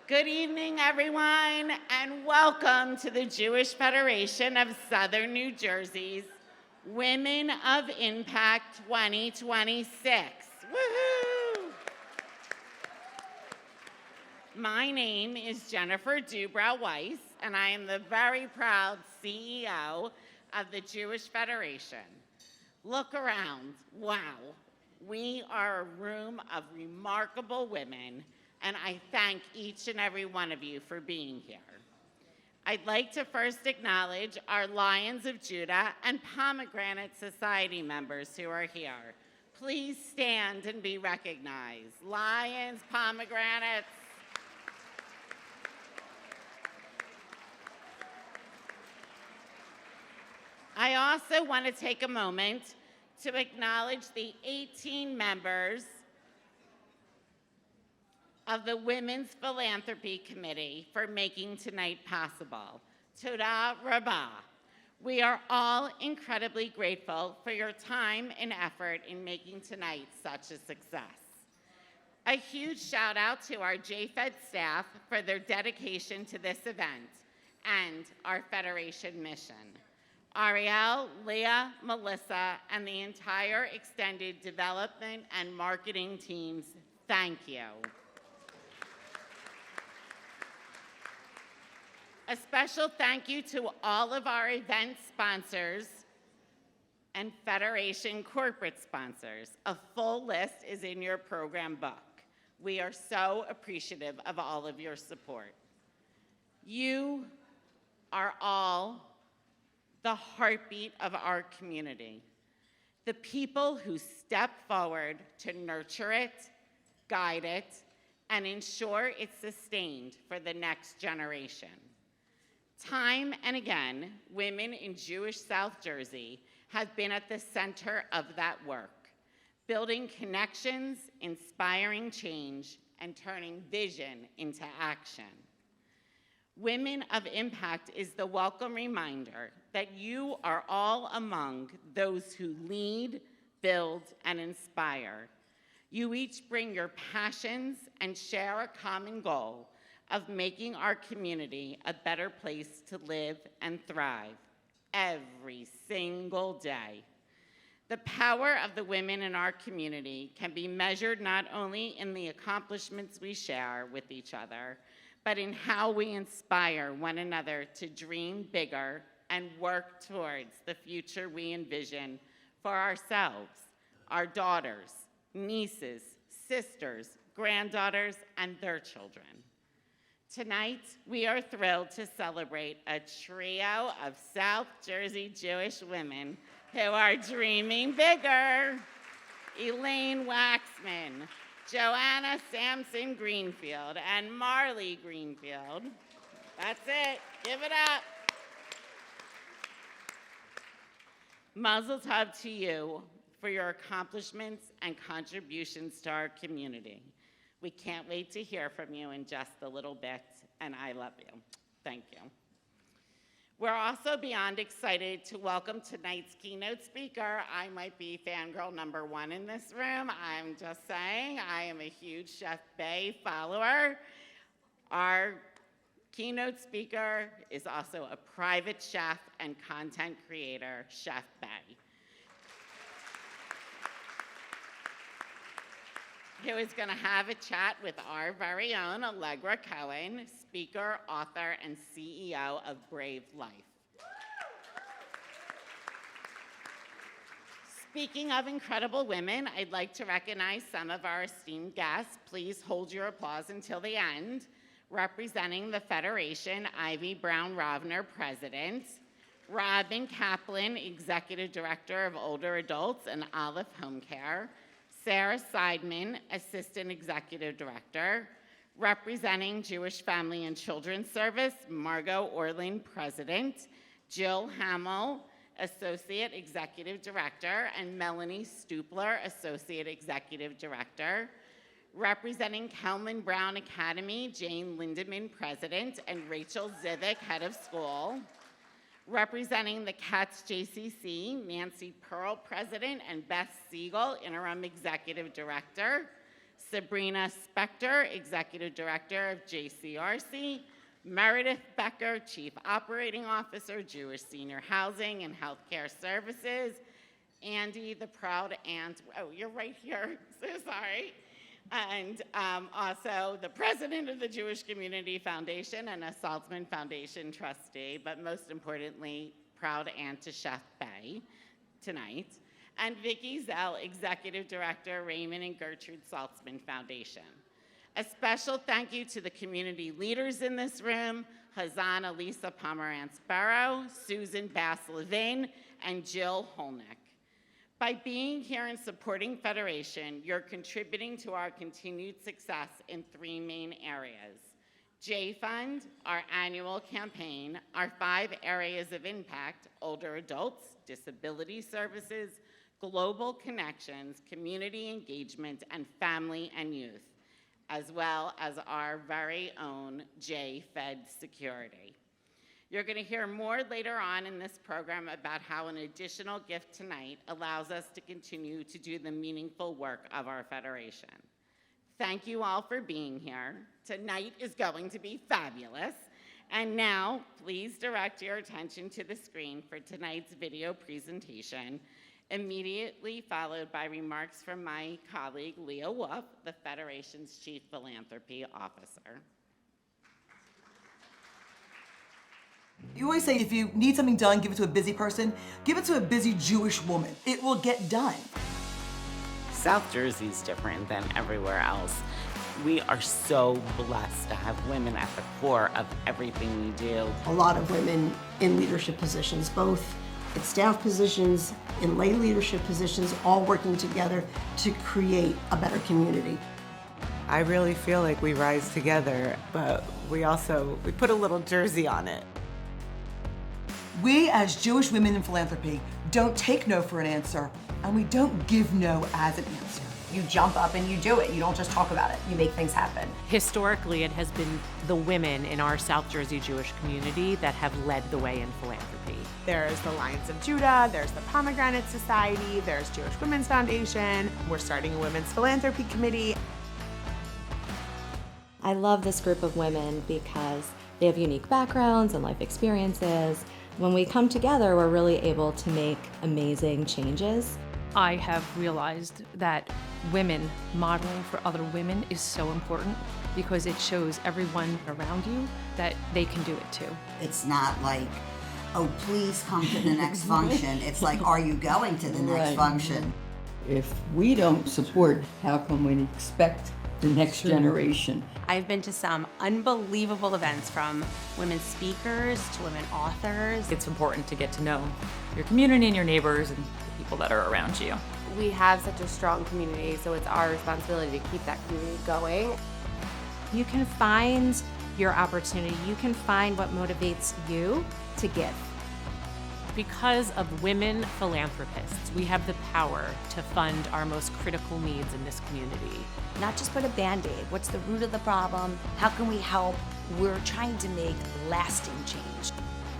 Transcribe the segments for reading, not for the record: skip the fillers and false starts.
Good evening, everyone, and welcome to the Jewish Federation of Southern New Jersey's Women of Impact 2026. Woohoo! My name is Jennifer Dubrow-Weiss, and I am the very proud CEO of the Jewish Federation. Look around. Wow. We are a room of remarkable women, and I thank each and every one of you for being here. I'd like to first acknowledge our Lions of Judah and Pomegranate Society members who are here. Please stand and be recognized. Lions, Pomegranates. I also want to take a moment to acknowledge the 18 members of the Women's Philanthropy Committee for making tonight possible. Toda Rabbah. We are all incredibly grateful for your time and effort in making tonight such a success. A huge shout out to our JFED staff for their dedication to this event and our Federation mission. Ariel, Leah, Melissa, and the entire extended development and marketing teams, thank you. A special thank you to all of our event sponsors and Federation corporate sponsors. A full list is in your program book. We are so appreciative of all of your support. You are all the heartbeat of our community, the people who step forward to nurture it, guide it, and ensure it's sustained for the next generation. Time and again, women in Jewish South Jersey have been at the center of that work, building connections, inspiring change, and turning vision into action. Women of Impact is the welcome reminder that you are all among those who lead, build, and inspire. You each bring your passions and share a common goal of making our community a better place to live and thrive every single day. The power of the women in our community can be measured not only in the accomplishments we share with each other, but in how we inspire one another to dream bigger and work towards the future we envision for ourselves, our daughters, nieces, sisters, granddaughters, and their children. Tonight, we are thrilled to celebrate a trio of South Jersey Jewish women who are dreaming bigger. Elaine Waxman, Joanna Samson-Greenfield, and Marley Greenfield. That's it. Give it up. Mazel tov to you for your accomplishments and contributions to our community. We can't wait to hear from you in just a little bit, and I love you. Thank you. We're also beyond excited to welcome tonight's keynote speaker. I might be fangirl number one in this room. I'm just saying, I am a huge Chef Bae follower. Our keynote speaker is also a private chef and content creator, Chef Bae, who is going to have a chat with our very own Allegra Cohen, speaker, author, and CEO of Brave Life. Speaking of incredible women, I'd like to recognize some of our esteemed guests. Please hold your applause until the end. Representing the Federation, Ivy Brown-Rovner, President, Robin Kaplan, Executive Director of Older Adults and Olive Home Care, Sarah Seidman, Assistant Executive Director. Representing Jewish Family and Children's Service, Margot Orlin, President. Jill Hamill, Associate Executive Director, and Melanie Stupler, Associate Executive Director. Representing Kelman Brown Academy, Jane Lindeman, President, and Rachel Zivik, Head of School. Representing the CATS JCC, Nancy Pearl, President, and Beth Siegel, Interim Executive Director. Sabrina Spector, Executive Director of JCRC, Meredith Becker, Chief Operating Officer, Jewish Senior Housing and Healthcare Services, Andy, the proud aunt, oh, you're right here, so sorry, and also the president of the Jewish Community Foundation and a Saltzman Foundation trustee, but most importantly, proud aunt to Chef Bay tonight, and Vicki Zell, Executive Director, Raymond and Gertrude Saltzman Foundation. A special thank you to the community leaders in this room, Hazan Elisa Pomerantz-Barrow, Susan Bass-Levin, and Jill Holnick. By being here and supporting Federation, you're contributing to our continued success in 3 main areas. J-Fund, our annual campaign, our 5 areas of impact, older adults, disability services, global connections, community engagement, and family and youth, as well as our very own J-Fed security. You're going to hear more later on in this program about how an additional gift tonight allows us to continue to do the meaningful work of our Federation. Thank you all for being here. Tonight is going to be fabulous. And now, please direct your attention to the screen for tonight's video presentation, immediately followed by remarks from my colleague, Leah Wolf, the Federation's Chief Philanthropy Officer. You always say if you need something done, give it to a busy person. Give it to a busy Jewish woman. It will get done. South Jersey's different than everywhere else. We are so blessed to have women at the core of everything we do. A lot of women in leadership positions, both in staff positions, in lay leadership positions, all working together to create a better community. I really feel like we rise together, but we put a little jersey on it. We as Jewish women in philanthropy don't take no for an answer, and we don't give no as an answer. You jump up and you do it. You don't just talk about it. You make things happen. Historically, it has been the women in our South Jersey Jewish community that have led the way in philanthropy. There's the Lions of Judah, there's the Pomegranate Society, there's Jewish Women's Foundation. We're starting a women's philanthropy committee. I love this group of women because they have unique backgrounds and life experiences. When we come together, we're really able to make amazing changes. I have realized that women modeling for other women is so important because it shows everyone around you that they can do it too. It's not like, oh, please come to the next function. It's like, are you going to the next function? If we don't support, how can we expect the next generation? I've been to some unbelievable events, from women speakers to women authors. It's important to get to know your community and your neighbors and the people that are around you. We have such a strong community, so it's our responsibility to keep that community going. You can find your opportunity. You can find what motivates you to give. Because of women philanthropists, we have the power to fund our most critical needs in this community. Not just put a Band-Aid. What's the root of the problem? How can we help? We're trying to make lasting change.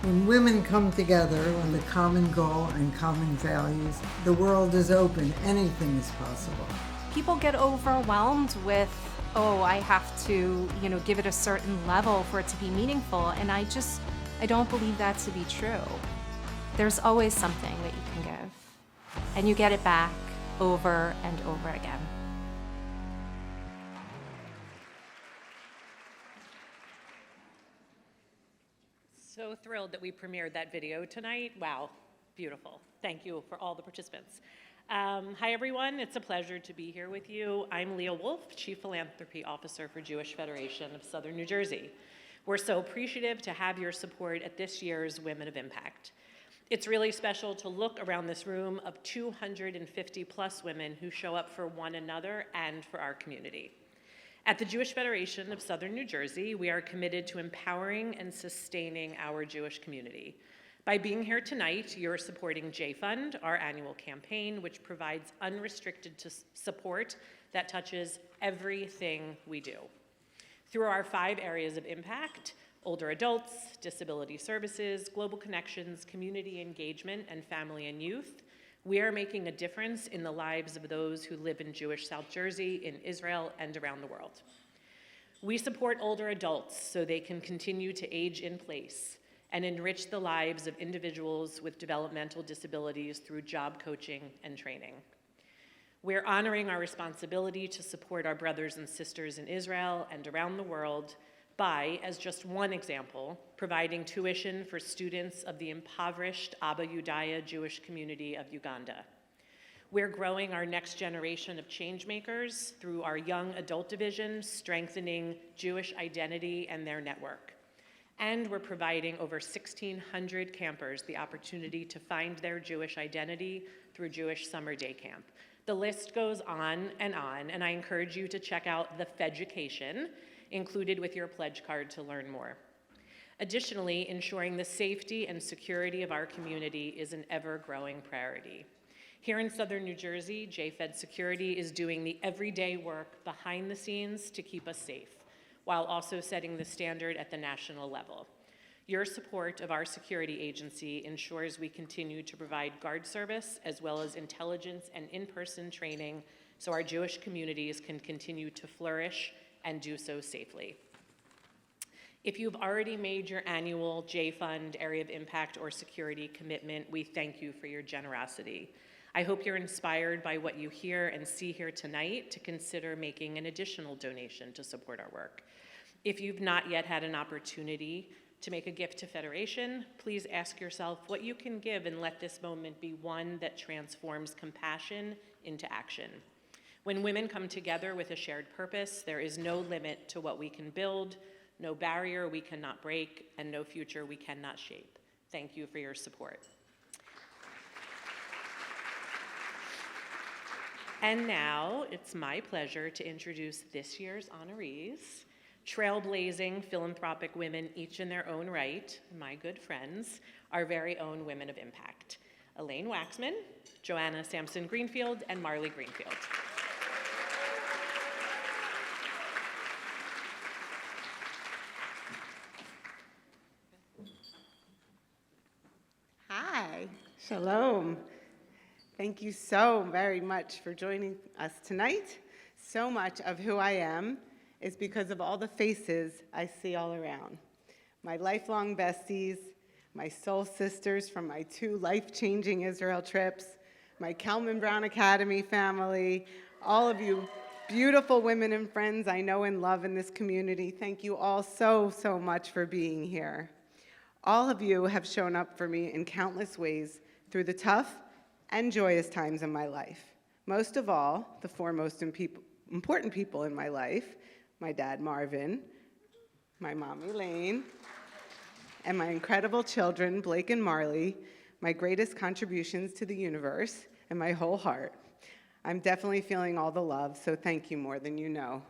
When women come together with a common goal and common values, the world is open. Anything is possible. People get overwhelmed with, oh, I have to, give it a certain level for it to be meaningful, and I don't believe that to be true. There's always something that you can give, and you get it back over and over again. So thrilled that we premiered that video tonight. Wow, beautiful. Thank you for all the participants. Hi everyone, it's a pleasure to be here with you. I'm Leah Wolf, Chief Philanthropy Officer for Jewish Federation of Southern New Jersey. We're so appreciative to have your support at this year's Women of Impact. It's really special to look around this room of 250 plus women who show up for one another and for our community. At the Jewish Federation of Southern New Jersey, we are committed to empowering and sustaining our Jewish community. By being here tonight, you're supporting J-Fund, our annual campaign, which provides unrestricted support that touches everything we do. Through our 5 areas of impact, older adults, disability services, global connections, community engagement, and family and youth, We are making a difference in the lives of those who live in Jewish South Jersey, in Israel, and around the world. We support older adults so they can continue to age in place and enrich the lives of individuals with developmental disabilities through job coaching and training. We're honoring our responsibility to support our brothers and sisters in Israel and around the world by, as just one example, providing tuition for students of the impoverished Abba Yudaya Jewish community of Uganda. We're growing our next generation of changemakers through our young adult division, strengthening Jewish identity and their network. And we're providing over 1,600 campers the opportunity to find their Jewish identity through Jewish Summer Day Camp. The list goes on, and I encourage you to check out the Feducation included with your pledge card to learn more. Additionally, ensuring the safety and security of our community is an ever-growing priority. Here in Southern New Jersey, JFed Security is doing the everyday work behind the scenes to keep us safe, while also setting the standard at the national level. Your support of our security agency ensures we continue to provide guard service as well as intelligence and in-person training so our Jewish communities can continue to flourish and do so safely. If you've already made your annual J-Fund Area of Impact or Security commitment, we thank you for your generosity. I hope you're inspired by what you hear and see here tonight to consider making an additional donation to support our work. If you've not yet had an opportunity to make a gift to Federation, please ask yourself what you can give and let this moment be one that transforms compassion into action. When women come together with a shared purpose, there is no limit to what we can build, no barrier we cannot break, and no future we cannot shape. Thank you for your support. And now it's my pleasure to introduce this year's honorees, trailblazing philanthropic women, each in their own right, my good friends, our very own women of impact. Elaine Waxman, Joanna Samson-Greenfield, and Marley Greenfield. Hi, shalom. Thank you so very much for joining us tonight. So much of who I am is because of all the faces I see all around. My lifelong besties, my soul sisters from my 2 life-changing Israel trips, my Kalman Brown Academy family, all of you beautiful women and friends I know and love in this community. Thank you all so, so much for being here. All of you have shown up for me in countless ways through the tough and joyous times in my life. Most of all, the 4 most important people in my life, my dad Marvin, my mom Elaine, and my incredible children Blake and Marley, my greatest contributions to the universe, and my whole heart. I'm definitely feeling all the love, so thank you more than you know.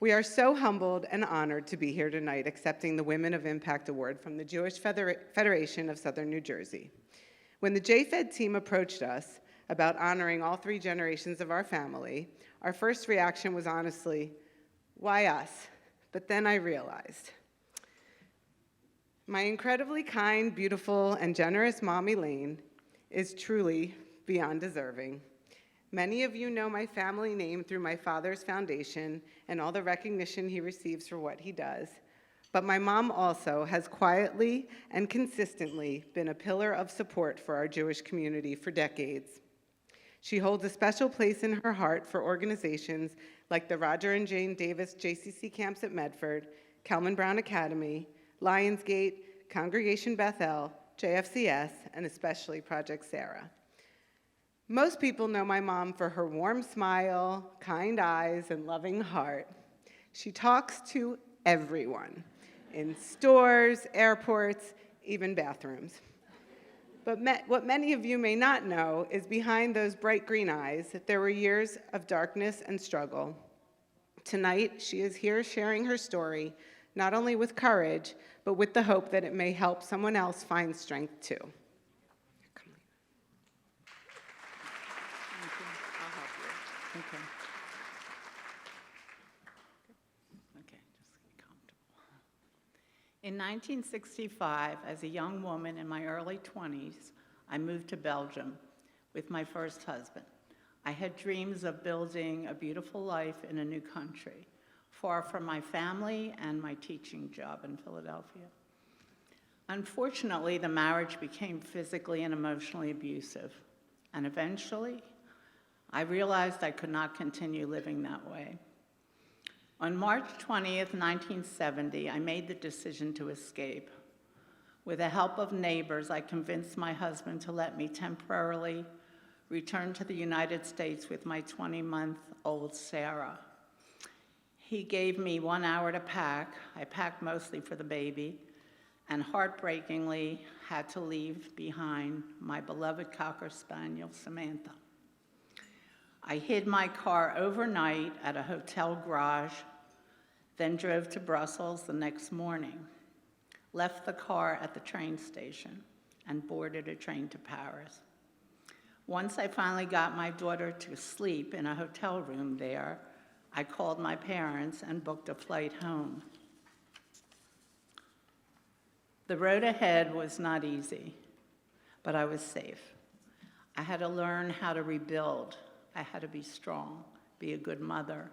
We are so humbled and honored to be here tonight accepting the Women of Impact Award from the Jewish Federation of Southern New Jersey. When the JFed team approached us about honoring all 3 generations of our family, our first reaction was honestly, why us? But then I realized. My incredibly kind, beautiful, and generous mom, Elaine, is truly beyond deserving. Many of you know my family name through my father's foundation and all the recognition he receives for what he does. But my mom also has quietly and consistently been a pillar of support for our Jewish community for decades. She holds a special place in her heart for organizations like the Roger and Jane Davis JCC camps at Medford, Kalman Brown Academy, Lionsgate, Congregation Bethel, JFCS, and especially Project Sarah. Most people know my mom for her warm smile, kind eyes, and loving heart. She talks to everyone, in stores, airports, even bathrooms. But what many of you may not know is behind those bright green eyes, there were years of darkness and struggle. Tonight, she is here sharing her story, not only with courage, but with the hope that it may help someone else find strength too. In 1965, as a young woman in my early 20s, I moved to Belgium, with my first husband. I had dreams of building a beautiful life in a new country, far from my family and my teaching job in Philadelphia. Unfortunately, the marriage became physically and emotionally abusive, and eventually, I realized I could not continue living that way. On March 20th, 1970, I made the decision to escape. With the help of neighbors, I convinced my husband to let me temporarily return to the United States with my 20-month-old Sarah. He gave me 1 hour to pack. I packed mostly for the baby, and heartbreakingly had to leave behind my beloved Cocker Spaniel, Samantha. I hid my car overnight at a hotel garage, then drove to Brussels the next morning, left the car at the train station, and boarded a train to Paris. Once I finally got my daughter to sleep in a hotel room there, I called my parents and booked a flight home. The road ahead was not easy, but I was safe. I had to learn how to rebuild. I had to be strong, be a good mother,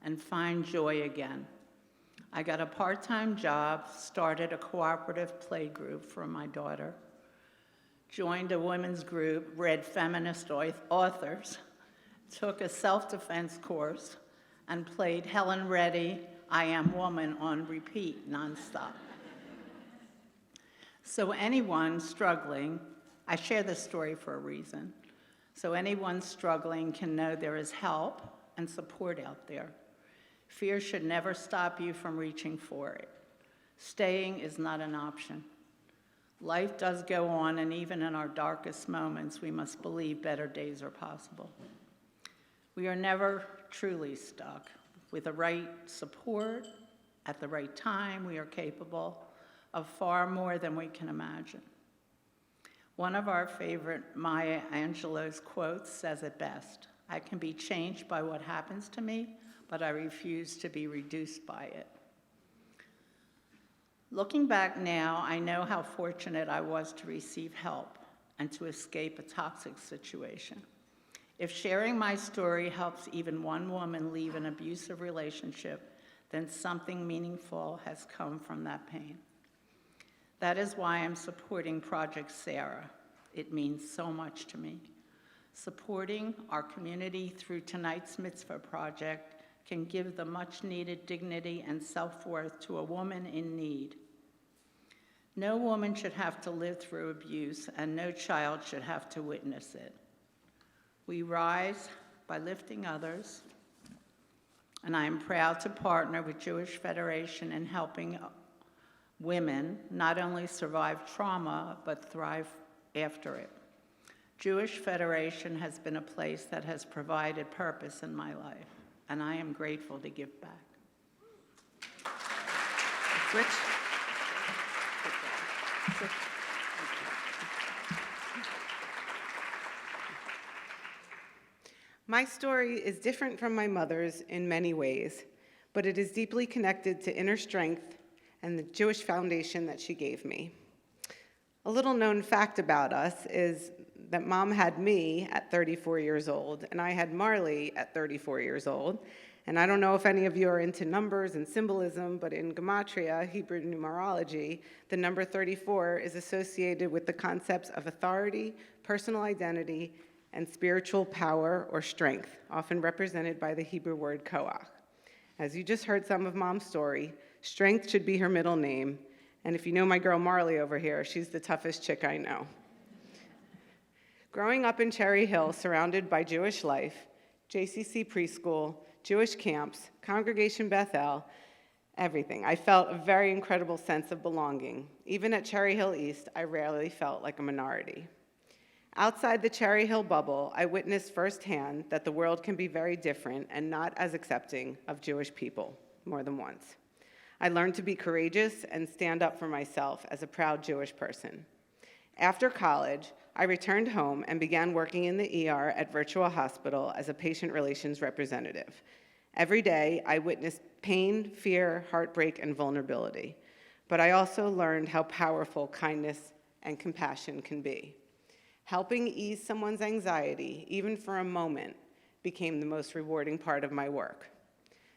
and find joy again. I got a part-time job, started a cooperative play group for my daughter, joined a women's group, read feminist authors, took a self-defense course, and played Helen Reddy, I Am Woman on repeat nonstop. So anyone struggling, I share this story for a reason, so anyone struggling can know there is help and support out there. Fear should never stop you from reaching for it. Staying is not an option. Life does go on, and even in our darkest moments, we must believe better days are possible. We are never truly stuck. With the right support, at the right time, we are capable of far more than we can imagine. One of our favorite Maya Angelou's quotes says it best: "I can be changed by what happens to me, but I refuse to be reduced by it." Looking back now, I know how fortunate I was to receive help and to escape a toxic situation. If sharing my story helps even one woman leave an abusive relationship, then something meaningful has come from that pain. That is why I'm supporting Project Sarah. It means so much to me. Supporting our community through tonight's Mitzvah Project can give the much-needed dignity and self-worth to a woman in need. No woman should have to live through abuse, and no child should have to witness it. We rise by lifting others, and I am proud to partner with Jewish Federation in helping women not only survive trauma, but thrive after it. Jewish Federation has been a place that has provided purpose in my life, and I am grateful to give back. Switch. My story is different from my mother's in many ways, but it is deeply connected to inner strength and the Jewish foundation that she gave me. A little known fact about us is that Mom had me at 34 years old, and I had Marley at 34 years old. And I don't know if any of you are into numbers and symbolism, but in Gematria, Hebrew numerology, the number 34 is associated with the concepts of authority, personal identity, and spiritual power or strength, often represented by the Hebrew word koach. As you just heard some of Mom's story, strength should be her middle name. And if you know my girl Marley over here, she's the toughest chick I know. Growing up in Cherry Hill, surrounded by Jewish life, JCC preschool, Jewish camps, Congregation Bethel, everything, I felt a very incredible sense of belonging. Even at Cherry Hill East, I rarely felt like a minority. Outside the Cherry Hill bubble, I witnessed firsthand that the world can be very different and not as accepting of Jewish people, more than once. I learned to be courageous and stand up for myself as a proud Jewish person. After college, I returned home and began working in the ER at Virtua Hospital as a patient relations representative. Every day, I witnessed pain, fear, heartbreak, and vulnerability. But I also learned how powerful kindness and compassion can be. Helping ease someone's anxiety, even for a moment, became the most rewarding part of my work.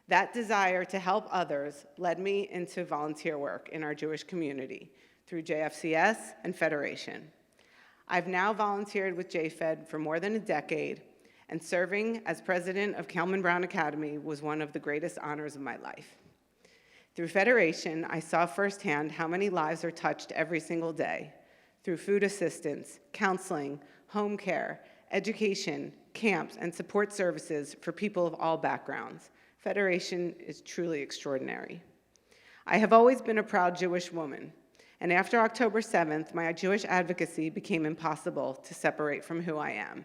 That desire to help others led me into volunteer work in our Jewish community through JFCS and Federation. I've now volunteered with JFed for more than a decade, and serving as president of Kelman Brown Academy was one of the greatest honors of my life. Through Federation, I saw firsthand how many lives are touched every single day through food assistance, counseling, home care, education, camps, and support services for people of all backgrounds. Federation is truly extraordinary. I have always been a proud Jewish woman, and after October 7th, my Jewish advocacy became impossible to separate from who I am.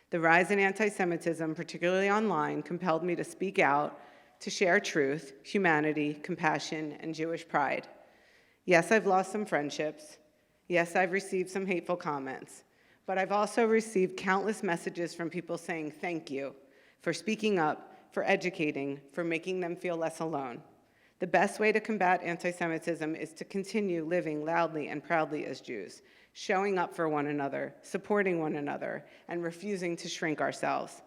The rise in anti-Semitism, particularly online, compelled me to speak out, to share truth, humanity, compassion, and Jewish pride. Yes, I've lost some friendships. Yes, I've received some hateful comments, but I've also received countless messages from people saying thank you for speaking up, for educating, for making them feel less alone. The best way to combat anti-Semitism is to continue living loudly and proudly as Jews, showing up for one another, supporting one another, and refusing to shrink ourselves.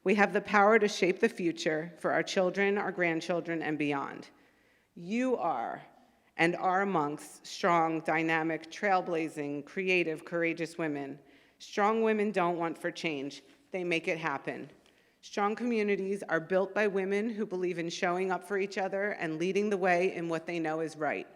We have the power to shape the future for our children, our grandchildren, and beyond. You are and are amongst strong, dynamic, trailblazing, creative, courageous women. Strong women don't want for change. They make it happen. Strong communities are built by women who believe in showing up for each other and leading the way in what they know is right.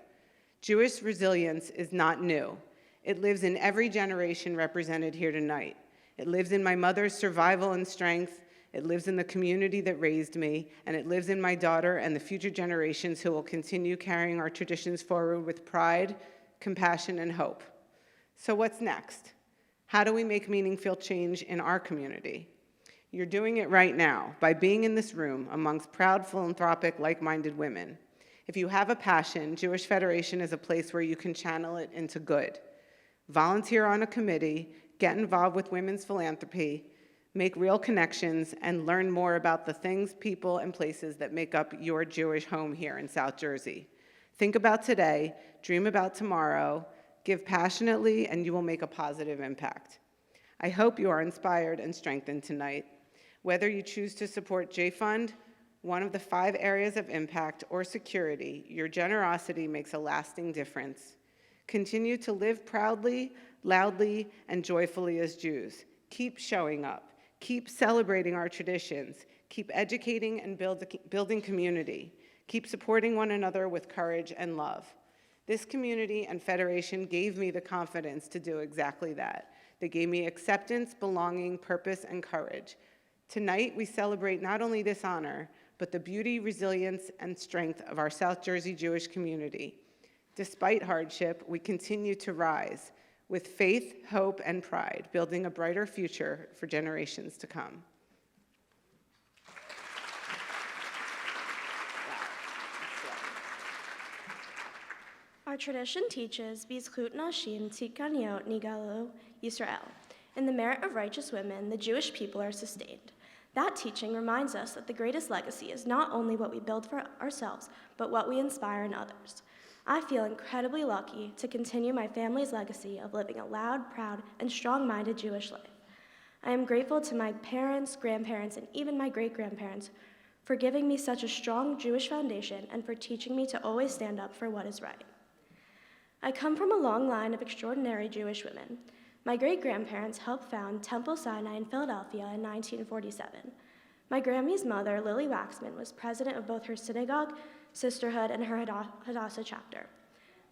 Jewish resilience is not new. It lives in every generation represented here tonight. It lives in my mother's survival and strength. It lives in the community that raised me, and it lives in my daughter and the future generations who will continue carrying our traditions forward with pride, compassion, and hope. So what's next? How do we make meaningful change in our community? You're doing it right now by being in this room amongst proud, philanthropic, like-minded women. If you have a passion, Jewish Federation is a place where you can channel it into good. Volunteer on a committee, get involved with women's philanthropy, make real connections, and learn more about the things, people, and places that make up your Jewish home here in South Jersey. Think about today, dream about tomorrow, give passionately, and you will make a positive impact. I hope you are inspired and strengthened tonight. Whether you choose to support J-Fund, one of the 5 areas of impact, or security, your generosity makes a lasting difference. Continue to live proudly, loudly, and joyfully as Jews. Keep showing up. Keep celebrating our traditions. Keep educating and building community. Keep supporting one another with courage and love. This community and Federation gave me the confidence to do exactly that. They gave me acceptance, belonging, purpose, and courage. Tonight, we celebrate not only this honor, but the beauty, resilience, and strength of our South Jersey Jewish community. Despite hardship, we continue to rise with faith, hope, and pride, building a brighter future for generations to come. Our tradition teaches Bizchut Nashim Tikanyot Nigalu Yisrael. In the merit of righteous women, the Jewish people are sustained. That teaching reminds us that the greatest legacy is not only what we build for ourselves, but what we inspire in others. I feel incredibly lucky to continue my family's legacy of living a loud, proud, and strong-minded Jewish life. I am grateful to my parents, grandparents, and even my great-grandparents for giving me such a strong Jewish foundation and for teaching me to always stand up for what is right. I come from a long line of extraordinary Jewish women. My great-grandparents helped found Temple Sinai in Philadelphia in 1947. My Grammy's mother, Lily Waxman, was president of both her synagogue, sisterhood, and her Hadassah chapter.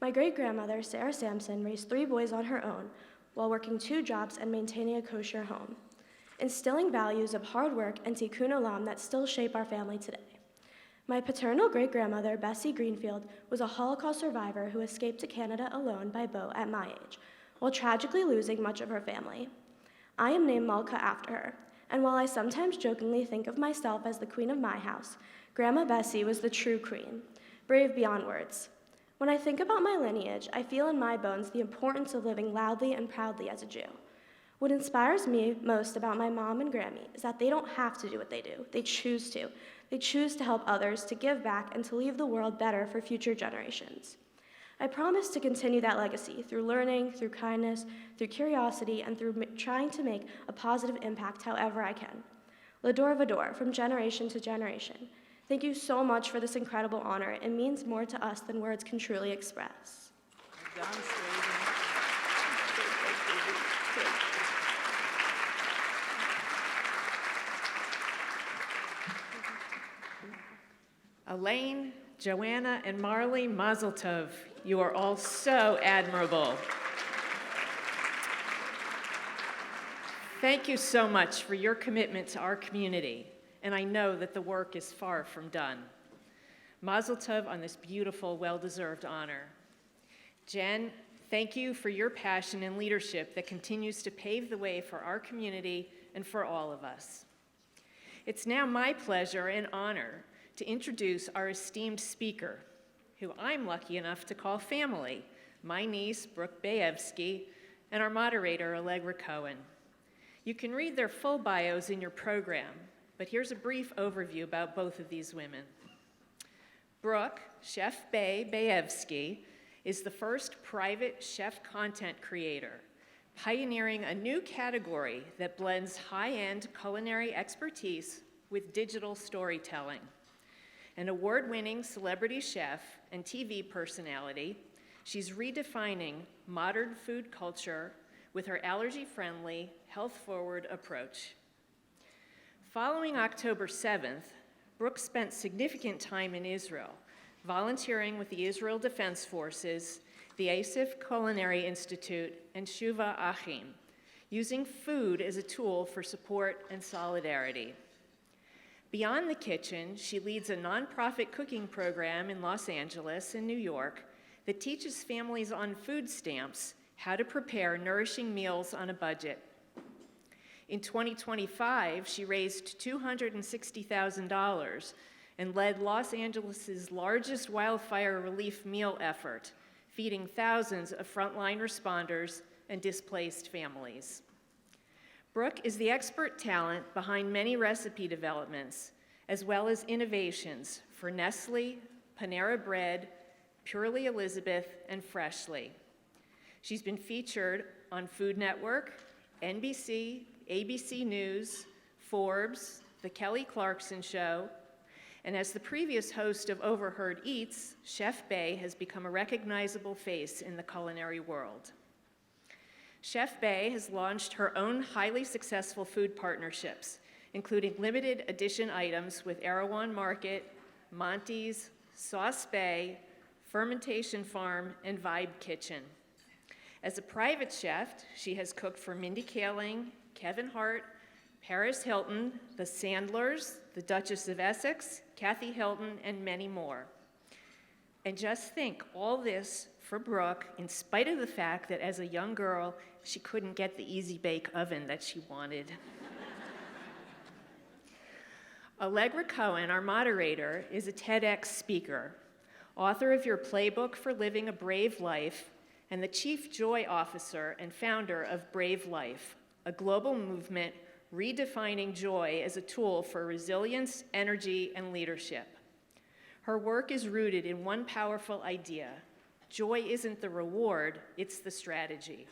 My great-grandmother, Sarah Samson, raised 3 boys on her own while working 2 jobs and maintaining a kosher home, instilling values of hard work and tikkun olam that still shape our family today. My paternal great-grandmother, Baevsky Greenfield, was a Holocaust survivor who escaped to Canada alone by boat at my age, while tragically losing much of her family. I am named Malka after her, and while I sometimes jokingly think of myself as the queen of my house, Grandma Bessie was the true queen, brave beyond words. When I think about my lineage, I feel in my bones the importance of living loudly and proudly as a Jew. What inspires me most about my mom and Grammy is that they don't have to do what they do. They choose to. They choose to help others, to give back, and to leave the world better for future generations. I promise to continue that legacy through learning, through kindness, through curiosity, and through trying to make a positive impact however I can. L'adore vador, from generation to generation. Thank you so much for this incredible honor. It means more to us than words can truly express. Elaine, Joanna, and Marley, mazel tov. You are all so admirable. Thank you so much for your commitment to our community, and I know that the work is far from done. Mazel tov on this beautiful, well-deserved honor. Jen, thank you for your passion and leadership that continues to pave the way for our community and for all of us. It's now my pleasure and honor to introduce our esteemed speaker, who I'm lucky enough to call family, my niece, Brooke Baevsky, and our moderator, Allegra Cohen. You can read their full bios in your program, but here's a brief overview about both of these women. Brooke, Chef Baevsky, is the first private chef content creator, pioneering a new category that blends high-end culinary expertise with digital storytelling. An award-winning celebrity chef and TV personality, she's redefining modern food culture with her allergy-friendly, health-forward approach. Following October 7th, Brooke spent significant time in Israel, volunteering with the Israel Defense Forces, the Asif Culinary Institute, and Shuva Achim, using food as a tool for support and solidarity. Beyond the kitchen, she leads a nonprofit cooking program in Los Angeles and New York that teaches families on food stamps how to prepare nourishing meals on a budget. In 2025, she raised $260,000 and led Los Angeles' largest wildfire relief meal effort, feeding thousands of frontline responders and displaced families. Brooke is the expert talent behind many recipe developments, as well as innovations for Nestle, Panera Bread, Purely Elizabeth, and Freshly. She's been featured on Food Network, NBC, ABC News, Forbes, The Kelly Clarkson Show, and as the previous host of Overheard Eats, Chef Bae has become a recognizable face in the culinary world. Chef Bae has launched her own highly successful food partnerships, including limited edition items with Erewhon Market, Monty's, Sauce Bay, Fermentation Farm, and Vibe Kitchen. As a private chef, she has cooked for Mindy Kaling, Kevin Hart, Paris Hilton, the Sandlers, the Duchess of Essex, Kathy Hilton, and many more. And just think, all this for Brooke, in spite of the fact that as a young girl, she couldn't get the Easy Bake oven that she wanted. Allegra Cohen, our moderator, is a TEDx speaker, author of Your Playbook for Living a Brave Life, and the Chief Joy Officer and founder of Brave Life, a global movement redefining joy as a tool for resilience, energy, and leadership. Her work is rooted in one powerful idea: joy isn't the reward, it's the strategy.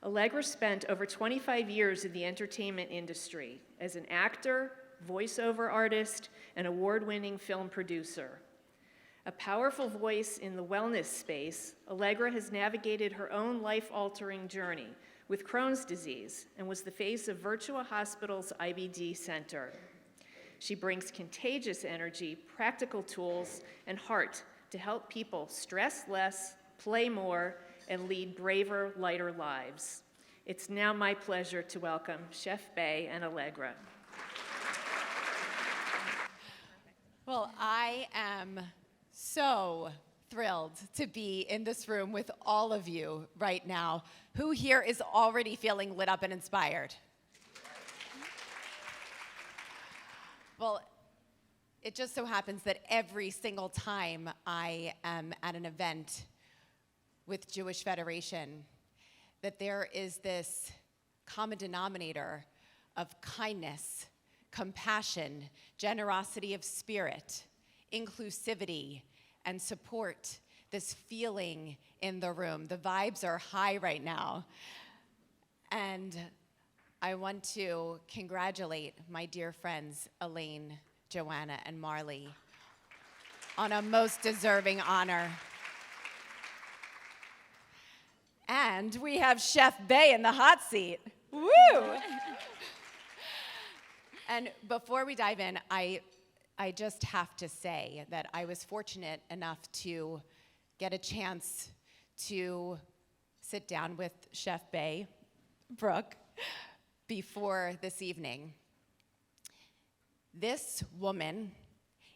Allegra spent over 25 years in the entertainment industry as an actor, voiceover artist, and award-winning film producer. A powerful voice in the wellness space, Allegra has navigated her own life-altering journey with Crohn's disease and was the face of Virtua Hospital's IBD Center. She brings contagious energy, practical tools, and heart to help people stress less, play more, and lead braver, lighter lives. It's now my pleasure to welcome Chef Bae and Allegra. Well, I am so thrilled to be in this room with all of you right now. Who here is already feeling lit up and inspired? Well, it just so happens that every single time I am at an event with Jewish Federation, that there is this common denominator of kindness, compassion, generosity of spirit, inclusivity, and support this feeling in the room. The vibes are high right now. And I want to congratulate my dear friends, Elaine, Joanna, and Marley, on a most deserving honor. And we have Chef Bae in the hot seat. Woo! And before we dive in, I just have to say that I was fortunate enough to get a chance to sit down with Chef Bae, Brooke, before this evening. This woman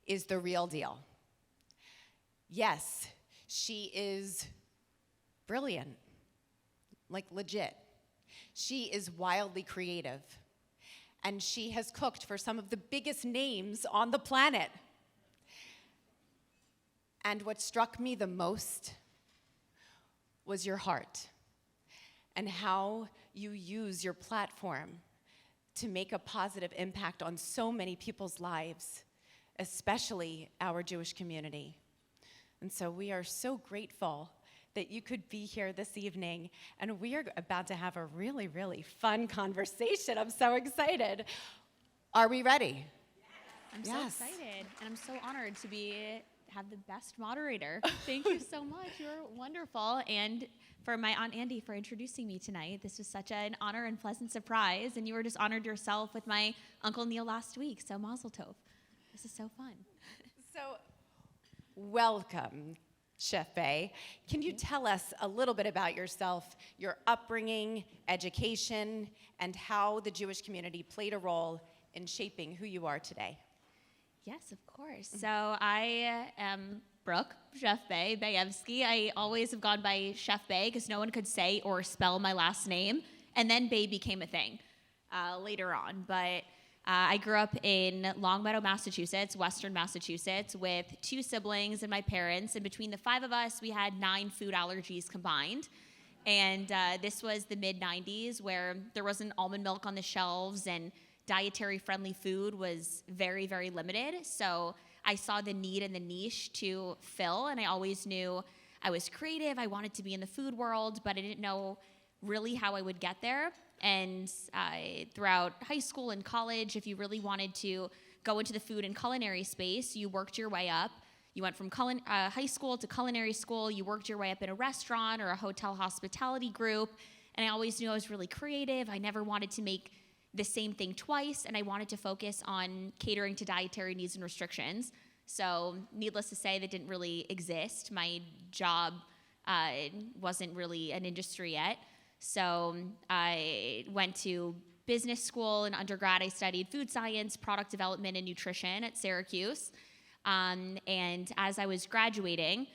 is the real deal. Yes, she is brilliant, like legit. She is wildly creative, and she has cooked for some of the biggest names on the planet. And what struck me the most was your heart and how you use your platform to make a positive impact on so many people's lives, especially our Jewish community. And so we are so grateful that you could be here this evening, and we are about to have a really, really fun conversation. I'm so excited. Are we ready? I'm so excited, and I'm so honored to have the best moderator. Thank you so much. You're wonderful. And for my Aunt Andy for introducing me tonight. This was such an honor and pleasant surprise, and you were just honored yourself with my Uncle Neil last week, so mazel tov. This is so fun. So, welcome, Chef Bae. Can you tell us a little bit about yourself, your upbringing, education, and how the Jewish community played a role in shaping who you are today? Yes, of course. So I am Brooke, Chef Bae, Baevsky. I always have gone by Chef Bae because no one could say or spell my last name, and then Bae became a thing later on. But I grew up in Longmeadow, Massachusetts, Western Massachusetts, with 2 siblings and my parents. And between the 5 of us, we had 9 food allergies combined. And this was the mid-90s, where there wasn't almond milk on the shelves and dietary-friendly food was very, very limited. So I saw the need and the niche to fill, and I always knew I was creative. I wanted to be in the food world, but I didn't know really how I would get there. And throughout high school and college, if you really wanted to go into the food and culinary space, you worked your way up. You went from high school to culinary school. You worked your way up in a restaurant or a hotel hospitality group. And I always knew I was really creative. I never wanted to make the same thing twice, and I wanted to focus on catering to dietary needs and restrictions. So needless to say, that didn't really exist. My job wasn't really an industry yet. So I went to business school. In undergrad, I studied food science, product development, and nutrition at Syracuse. And as I was graduating,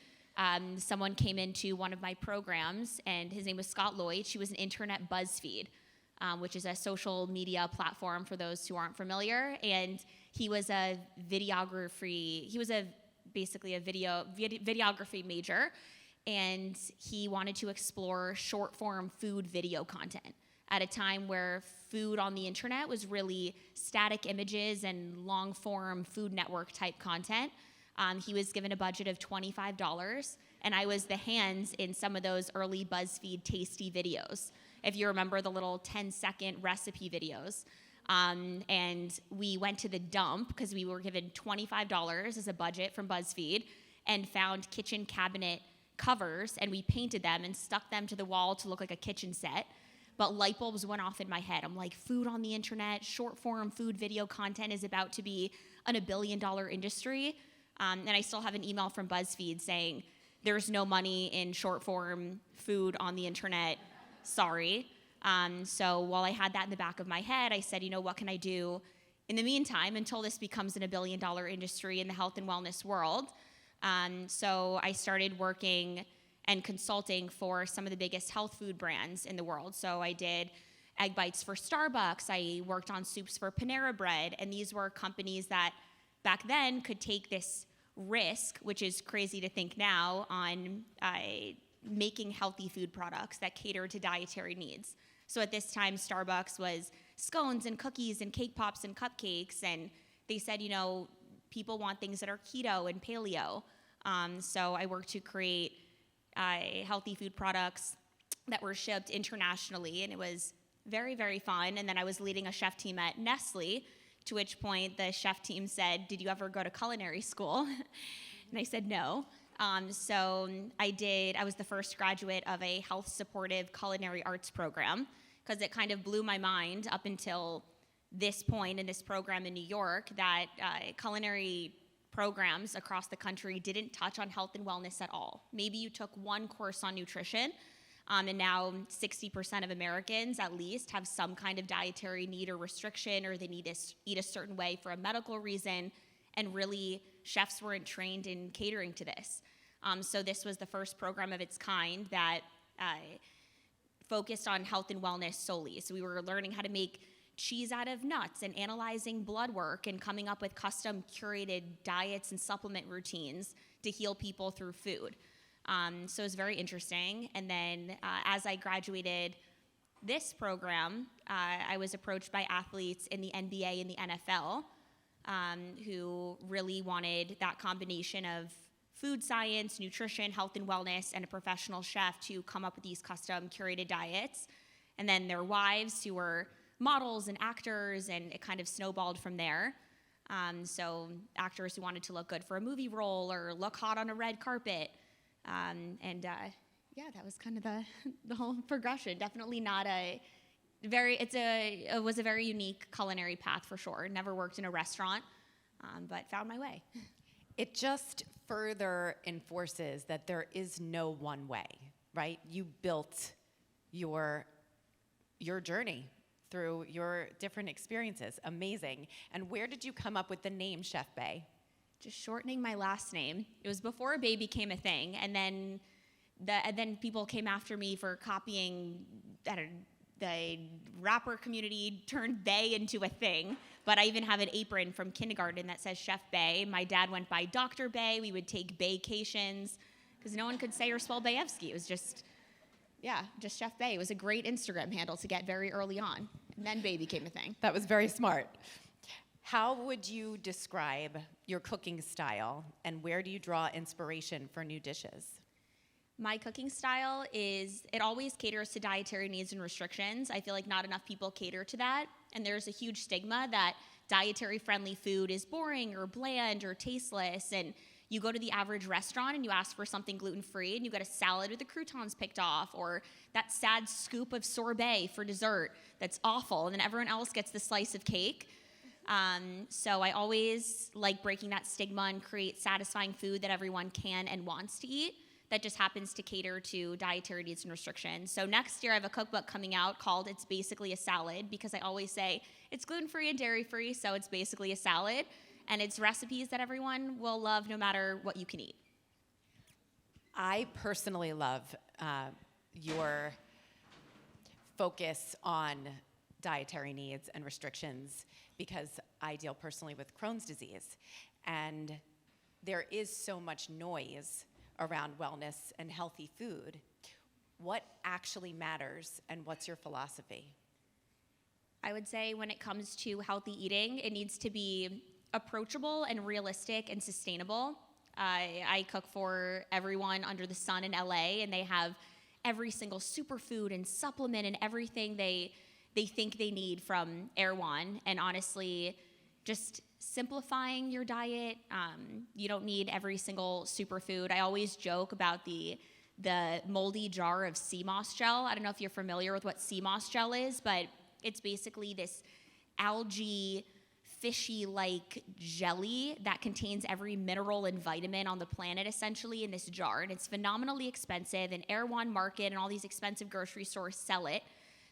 someone came into one of my programs, and his name was Scott Lloyd. She was an intern at BuzzFeed, which is a social media platform for those who aren't familiar. And he was a videography major, and he wanted to explore short-form food video content at a time where food on the internet was really static images and long-form Food Network type content. He was given a budget of $25, and I was the hands in some of those early BuzzFeed tasty videos, if you remember the little 10-second recipe videos. And we went to the dump because we were given $25 as a budget from BuzzFeed and found kitchen cabinet covers, and we painted them and stuck them to the wall to look like a kitchen set. But light bulbs went off in my head. I'm like, food on the internet, short form food video content is about to be a $1 billion industry. And I still have an email from BuzzFeed saying, there's no money in short form food on the internet. Sorry. So while I had that in the back of my head, I said, what can I do in the meantime until this becomes a $1 billion industry in the health and wellness world? So I started working and consulting for some of the biggest health food brands in the world. So I did egg bites for Starbucks. I worked on soups for Panera Bread. And these were companies that back then could take this risk, which is crazy to think now, on making healthy food products that cater to dietary needs. So at this time, Starbucks was scones and cookies and cake pops and cupcakes. And they said, people want things that are keto and paleo. So I worked to create healthy food products that were shipped internationally, and it was very, very fun. And then I was leading a chef team at Nestle, to which point the chef team said, "Did you ever go to culinary school?" And I said no. So I was the first graduate of a health supportive culinary arts program, because it kind of blew my mind up until this point in this program in New York that culinary programs across the country didn't touch on health and wellness at all. Maybe you took one course on nutrition, and now 60% of Americans at least have some kind of dietary need or restriction, or they need to eat a certain way for a medical reason, and really chefs weren't trained in catering to this. So this was the first program of its kind that focused on health and wellness solely. So we were learning how to make cheese out of nuts and analyzing blood work and coming up with custom curated diets and supplement routines to heal people through food. So it was very interesting. And then as I graduated this program, I was approached by athletes in the NBA and the NFL who really wanted that combination of food science, nutrition, health and wellness, and a professional chef to come up with these custom curated diets. And then their wives who were models and actors, and it kind of snowballed from there. So actors who wanted to look good for a movie role or look hot on a red carpet. Yeah, that was kind of the whole progression. Definitely not it was a very unique culinary path for sure. Never worked in a restaurant, but found my way. It just further enforces that there is no one way, right? You built your journey through your different experiences. Amazing. And where did you come up with the name Chef Bae? Just shortening my last name. It was before Bae became a thing, and then people came after me for copying. The rapper community turned Bae into a thing, but I even have an apron from kindergarten that says Chef Bae. My dad went by Dr. Bae. We would take Baecations because no one could say or spell Baevsky. It was just Chef Bae. It was a great Instagram handle to get very early on, and then Bae became a thing. That was very smart. How would you describe your cooking style, and where do you draw inspiration for new dishes? My cooking style it always caters to dietary needs and restrictions. I feel like not enough people cater to that, and there's a huge stigma that dietary friendly food is boring or bland or tasteless, and you go to the average restaurant and you ask for something gluten-free and you get a salad with the croutons picked off, or that sad scoop of sorbet for dessert that's awful, and then everyone else gets the slice of cake. So I always like breaking that stigma and create satisfying food that everyone can and wants to eat that just happens to cater to dietary needs and restrictions. So next year I have a cookbook coming out called It's Basically a Salad, because I always say it's gluten-free and dairy-free, so it's basically a salad. And it's recipes that everyone will love no matter what you can eat. I personally love your focus on dietary needs and restrictions, because I deal personally with Crohn's disease. And there is so much noise around wellness and healthy food. What actually matters, and what's your philosophy? I would say when it comes to healthy eating, it needs to be approachable and realistic and sustainable. I cook for everyone under the sun in LA, and they have every single superfood and supplement and everything they think they need from Erewhon. And honestly, just simplifying your diet. You don't need every single superfood. I always joke about the moldy jar of sea moss gel. I don't know if you're familiar with what sea moss gel is, but it's basically this algae, fishy-like jelly that contains every mineral and vitamin on the planet essentially in this jar. And it's phenomenally expensive, and Erewhon Market and all these expensive grocery stores sell it.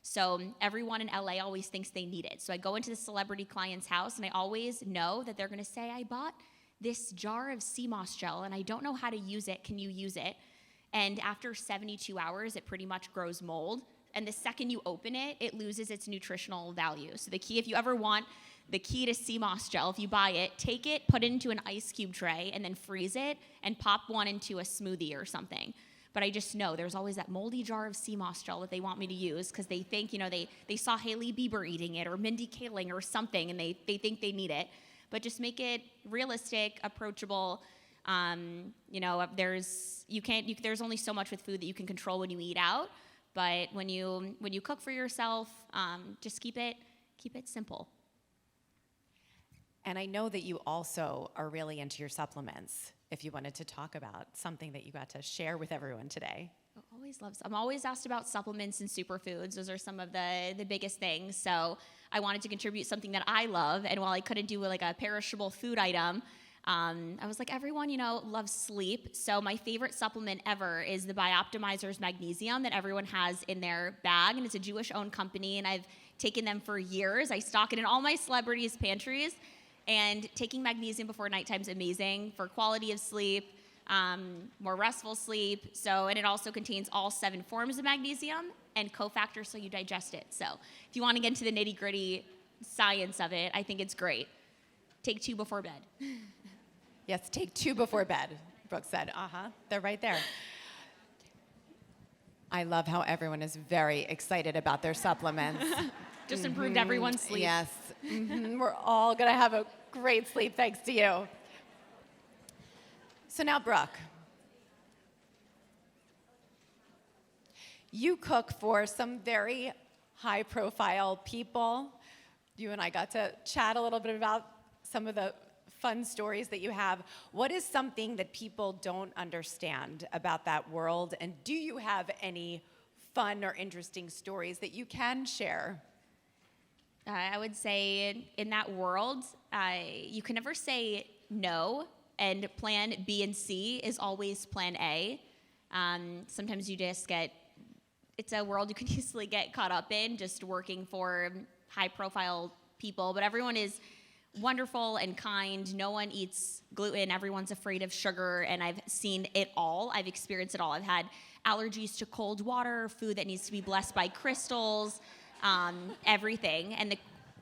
So everyone in LA always thinks they need it. So I go into the celebrity client's house and I always know that they're gonna say, I bought this jar of sea moss gel and I don't know how to use it, can you use it? And after 72 hours, it pretty much grows mold. And the second you open it, it loses its nutritional value. So the key, if you ever want the key to sea moss gel, if you buy it, take it, put it into an ice cube tray and then freeze it and pop one into a smoothie or something. But I just know there's always that moldy jar of sea moss gel that they want me to use because they think, they saw Hailey Bieber eating it or Mindy Kaling or something, and they think they need it. But just make it realistic, approachable, There's only so much with food that you can control when you eat out, but when you cook for yourself, just keep it simple. And I know that you also are really into your supplements, if you wanted to talk about something that you got to share with everyone today. I'm always asked about supplements and superfoods. Those are some of the biggest things. So I wanted to contribute something that I love. And while I couldn't do like a perishable food item, I was like, everyone, loves sleep. So my favorite supplement ever is the Bioptimizer's Magnesium that everyone has in their bag. And it's a Jewish-owned company, and I've taken them for years. I stock it in all my celebrities' pantries. And taking magnesium before nighttime is amazing for quality of sleep, more restful sleep. And it also contains all 7 forms of magnesium and cofactors so you digest it. So if you want to get into the nitty-gritty science of it, I think it's great. Take 2 before bed. Yes, take 2 before bed, Brooke said. They're right there. I love how everyone is very excited about their supplements. Just improved everyone's sleep. Yes. We're all going to have a great sleep thanks to you. So now, Brooke, you cook for some very high-profile people. You and I got to chat a little bit about some of the fun stories that you have. What is something that people don't understand about that world? And do you have any fun or interesting stories that you can share? I would say in that world, you can never say no, and plan B and C is always plan A. Sometimes you just it's a world you can easily get caught up in, just working for high-profile people, but everyone is wonderful and kind. No one eats gluten. Everyone's afraid of sugar, and I've seen it all. I've experienced it all. I've had allergies to cold water, food that needs to be blessed by crystals, everything. And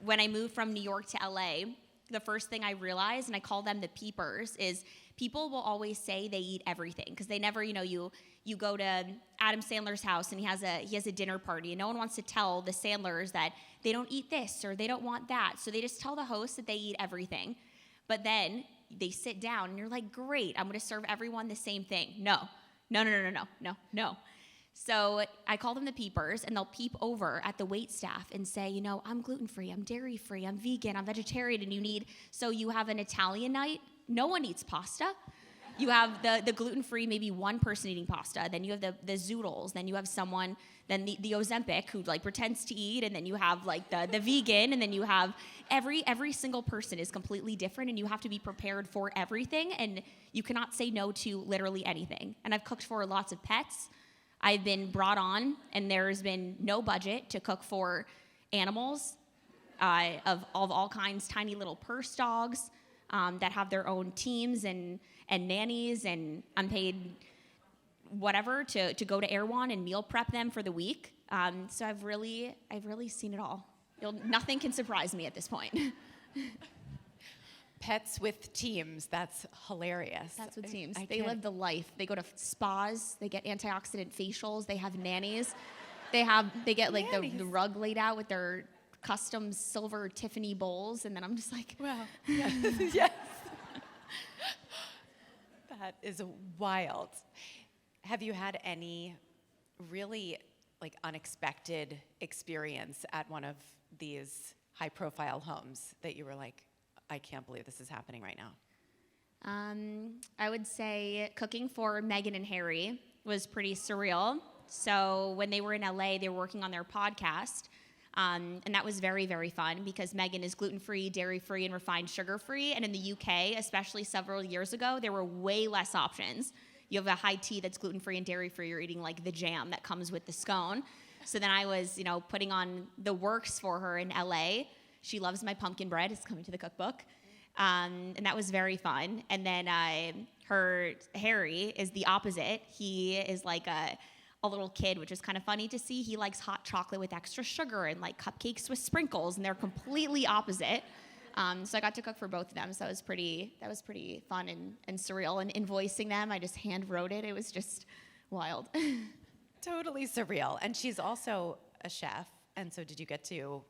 when I moved from New York to LA, the first thing I realized, and I call them the peepers, is people will always say they eat everything because they never, you go to Adam Sandler's house and he has a dinner party, and no one wants to tell the Sandlers that they don't eat this or they don't want that. So they just tell the host that they eat everything. But then they sit down and you're like, great, I'm going to serve everyone the same thing. No. So I call them the peepers, and they'll peep over at the wait staff and say, I'm gluten-free, I'm dairy-free, I'm vegan, I'm vegetarian, and so you have an Italian night, no one eats pasta. You have the gluten-free, maybe one person eating pasta, then you have the zoodles, then you have someone, then the Ozempic who pretends to eat, and then you have the vegan, and then you have every single person is completely different, and you have to be prepared for everything, and you cannot say no to literally anything. And I've cooked for lots of pets. I've been brought on, and there's been no budget to cook for animals of all kinds, tiny little purse dogs that have their own teams and nannies, and I'm paid whatever to go to Erewhon and meal prep them for the week. So I've really seen it all. Nothing can surprise me at this point. Pets with teams, that's hilarious. Pets with teams. They live the life. They go to spas, they get antioxidant facials, they have nannies. They get the rug laid out with their custom silver Tiffany bowls, and then I'm just like, wow. Yes. That is wild. Have you had any really unexpected experience at one of these high-profile homes that you were like, I can't believe this is happening right now? I would say cooking for Meghan and Harry was pretty surreal. So when they were in LA, they were working on their podcast. And that was very, very fun because Meghan is gluten-free, dairy-free, and refined sugar-free. And in the UK, especially several years ago, there were way less options. You have a high tea that's gluten-free and dairy-free. You're eating the jam that comes with the scone. So then I was, putting on the works for her in LA. She loves my pumpkin bread. It's coming to the cookbook. And that was very fun. And then her Harry is the opposite. He is like a little kid, which is kind of funny to see. He likes hot chocolate with extra sugar and cupcakes with sprinkles, and they're completely opposite. So I got to cook for both of them. So that was pretty fun and surreal. And invoicing them, I just hand wrote it. It was just wild. Totally surreal. And she's also a chef. And so did you get to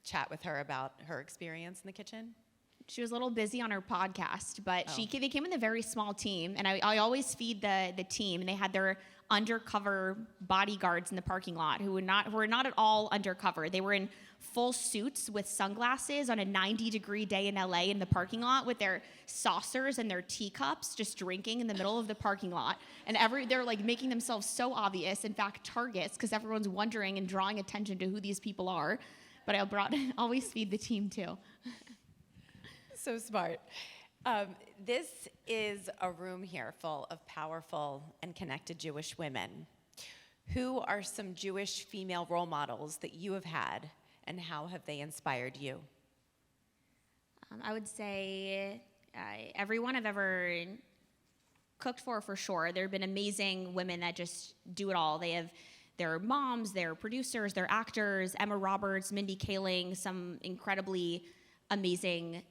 chat with her about her experience in the kitchen? She was a little busy on her podcast, but they came with a very small team, and I always feed the team, and they had their undercover bodyguards in the parking lot who were not at all undercover. They were in full suits with sunglasses on a 90-degree day in LA in the parking lot with their saucers and their teacups, just drinking in the middle of the parking lot. And they're like making themselves so obvious, in fact, targets, because everyone's wondering and drawing attention to who these people are. But I always feed the team too. So smart. This is a room here full of powerful and connected Jewish women. Who are some Jewish female role models that you have had, and how have they inspired you? I would say everyone I've ever cooked for sure. There have been amazing women that just do it all. They're moms, they're producers, they're actors, Emma Roberts, Mindy Kaling, some incredibly amazing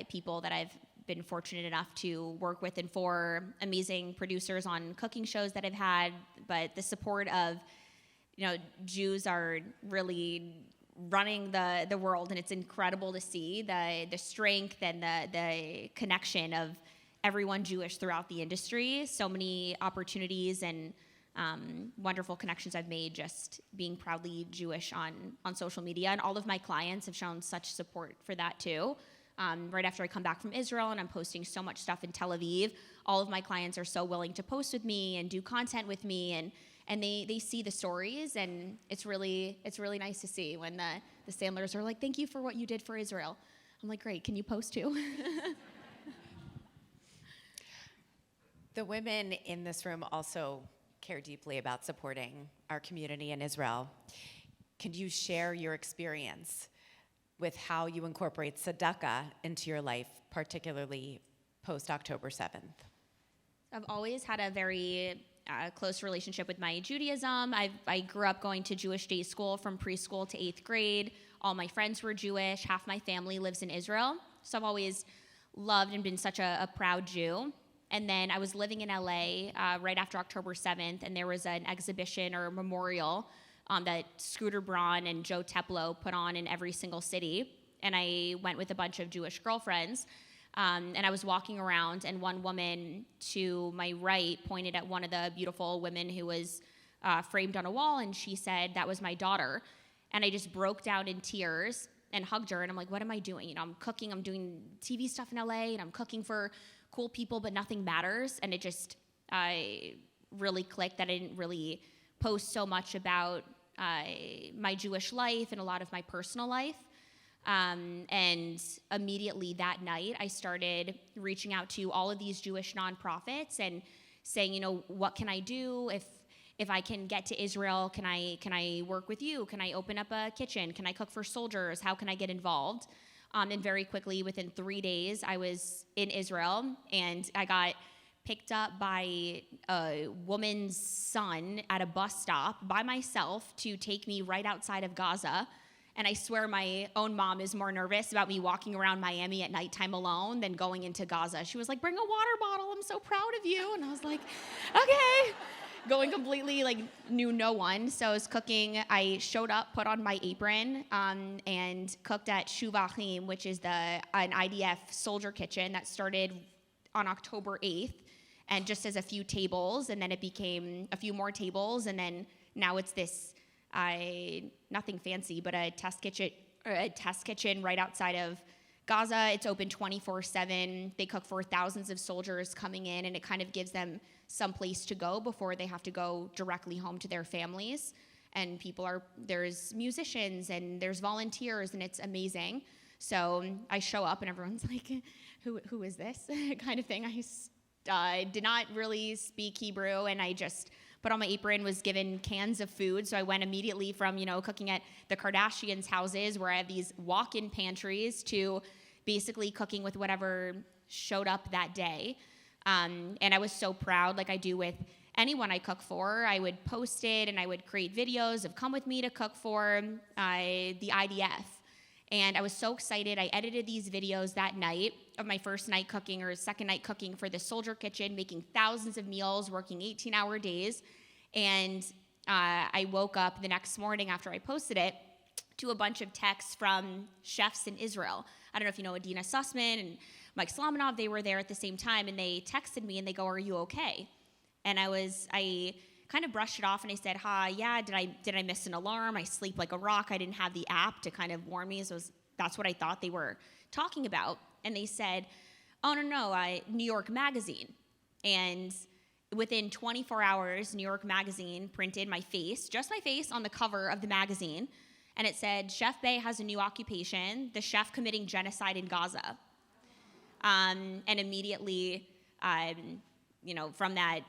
people that I've been fortunate enough to work with, and for amazing producers on cooking shows that I've had. But the support of, Jews are really running the world, and it's incredible to see the strength and the connection of everyone Jewish throughout the industry. So many opportunities and wonderful connections I've made just being proudly Jewish on social media, and all of my clients have shown such support for that too. Right after I come back from Israel and I'm posting so much stuff in Tel Aviv, all of my clients are so willing to post with me and do content with me, and they see the stories, and it's really nice to see when the Sandlers are like, thank you for what you did for Israel. I'm like, great, can you post too? The women in this room also care deeply about supporting our community in Israel. Can you share your experience with how you incorporate tzedakah into your life, particularly post-October 7th? I've always had a very close relationship with my Judaism. I grew up going to Jewish day school from preschool to 8th grade. All my friends were Jewish. Half my family lives in Israel. So I've always loved and been such a proud Jew. And then I was living in LA right after October 7th, and there was an exhibition or a memorial that Scooter Braun and Joe Teplo put on in every single city. And I went with a bunch of Jewish girlfriends. And I was walking around, and one woman to my right pointed at one of the beautiful women who was framed on a wall, and she said, that was my daughter. And I just broke down in tears and hugged her, and I'm like, what am I doing? I'm cooking, I'm doing TV stuff in LA, and I'm cooking for cool people, but nothing matters. And it just really clicked that I didn't really post so much about my Jewish life and a lot of my personal life. And immediately that night, I started reaching out to all of these Jewish nonprofits and saying, what can I do if I can get to Israel? Can I work with you? Can I open up a kitchen? Can I cook for soldiers? How can I get involved? And very quickly, within 3 days, I was in Israel, and I got picked up by a woman's son at a bus stop by myself to take me right outside of Gaza. And I swear my own mom is more nervous about me walking around Miami at nighttime alone than going into Gaza. She was like, bring a water bottle, I'm so proud of you. And I was like, okay. Going completely, knew no one. So I was cooking. I showed up, put on my apron, and cooked at Shuvachim, which is an IDF soldier kitchen that started on October 8th, and just as a few tables, and then it became a few more tables, and then now it's this, nothing fancy, but a test kitchen right outside of Gaza. It's open 24/7. They cook for thousands of soldiers coming in, and it kind of gives them some place to go before they have to go directly home to their families. And there's musicians and there's volunteers, and it's amazing. So I show up and everyone's like, who is this kind of thing. I did not really speak Hebrew, and I just put on my apron, was given cans of food. So I went immediately from, cooking at the Kardashians' houses where I have these walk-in pantries to basically cooking with whatever showed up that day. And I was so proud, like I do with anyone I cook for. I would post it, and I would create videos of come with me to cook for the IDF. And I was so excited. I edited these videos that night of my first night cooking or second night cooking for the soldier kitchen, making thousands of meals, working 18-hour days. And I woke up the next morning after I posted it to a bunch of texts from chefs in Israel. I don't know if you know Adina Sussman and Mike Slomanov, they were there at the same time, and they texted me and they go, "Are you okay?" And I kind of brushed it off and I said, yeah, did I miss an alarm? I sleep like a rock. I didn't have the app to kind of warn me. So that's what I thought they were talking about. And they said, "Oh, no, New York Magazine." And within 24 hours, New York Magazine printed my face, just my face, on the cover of the magazine. And it said, "Chef Bae has a new occupation, the chef committing genocide in Gaza." And immediately, from that,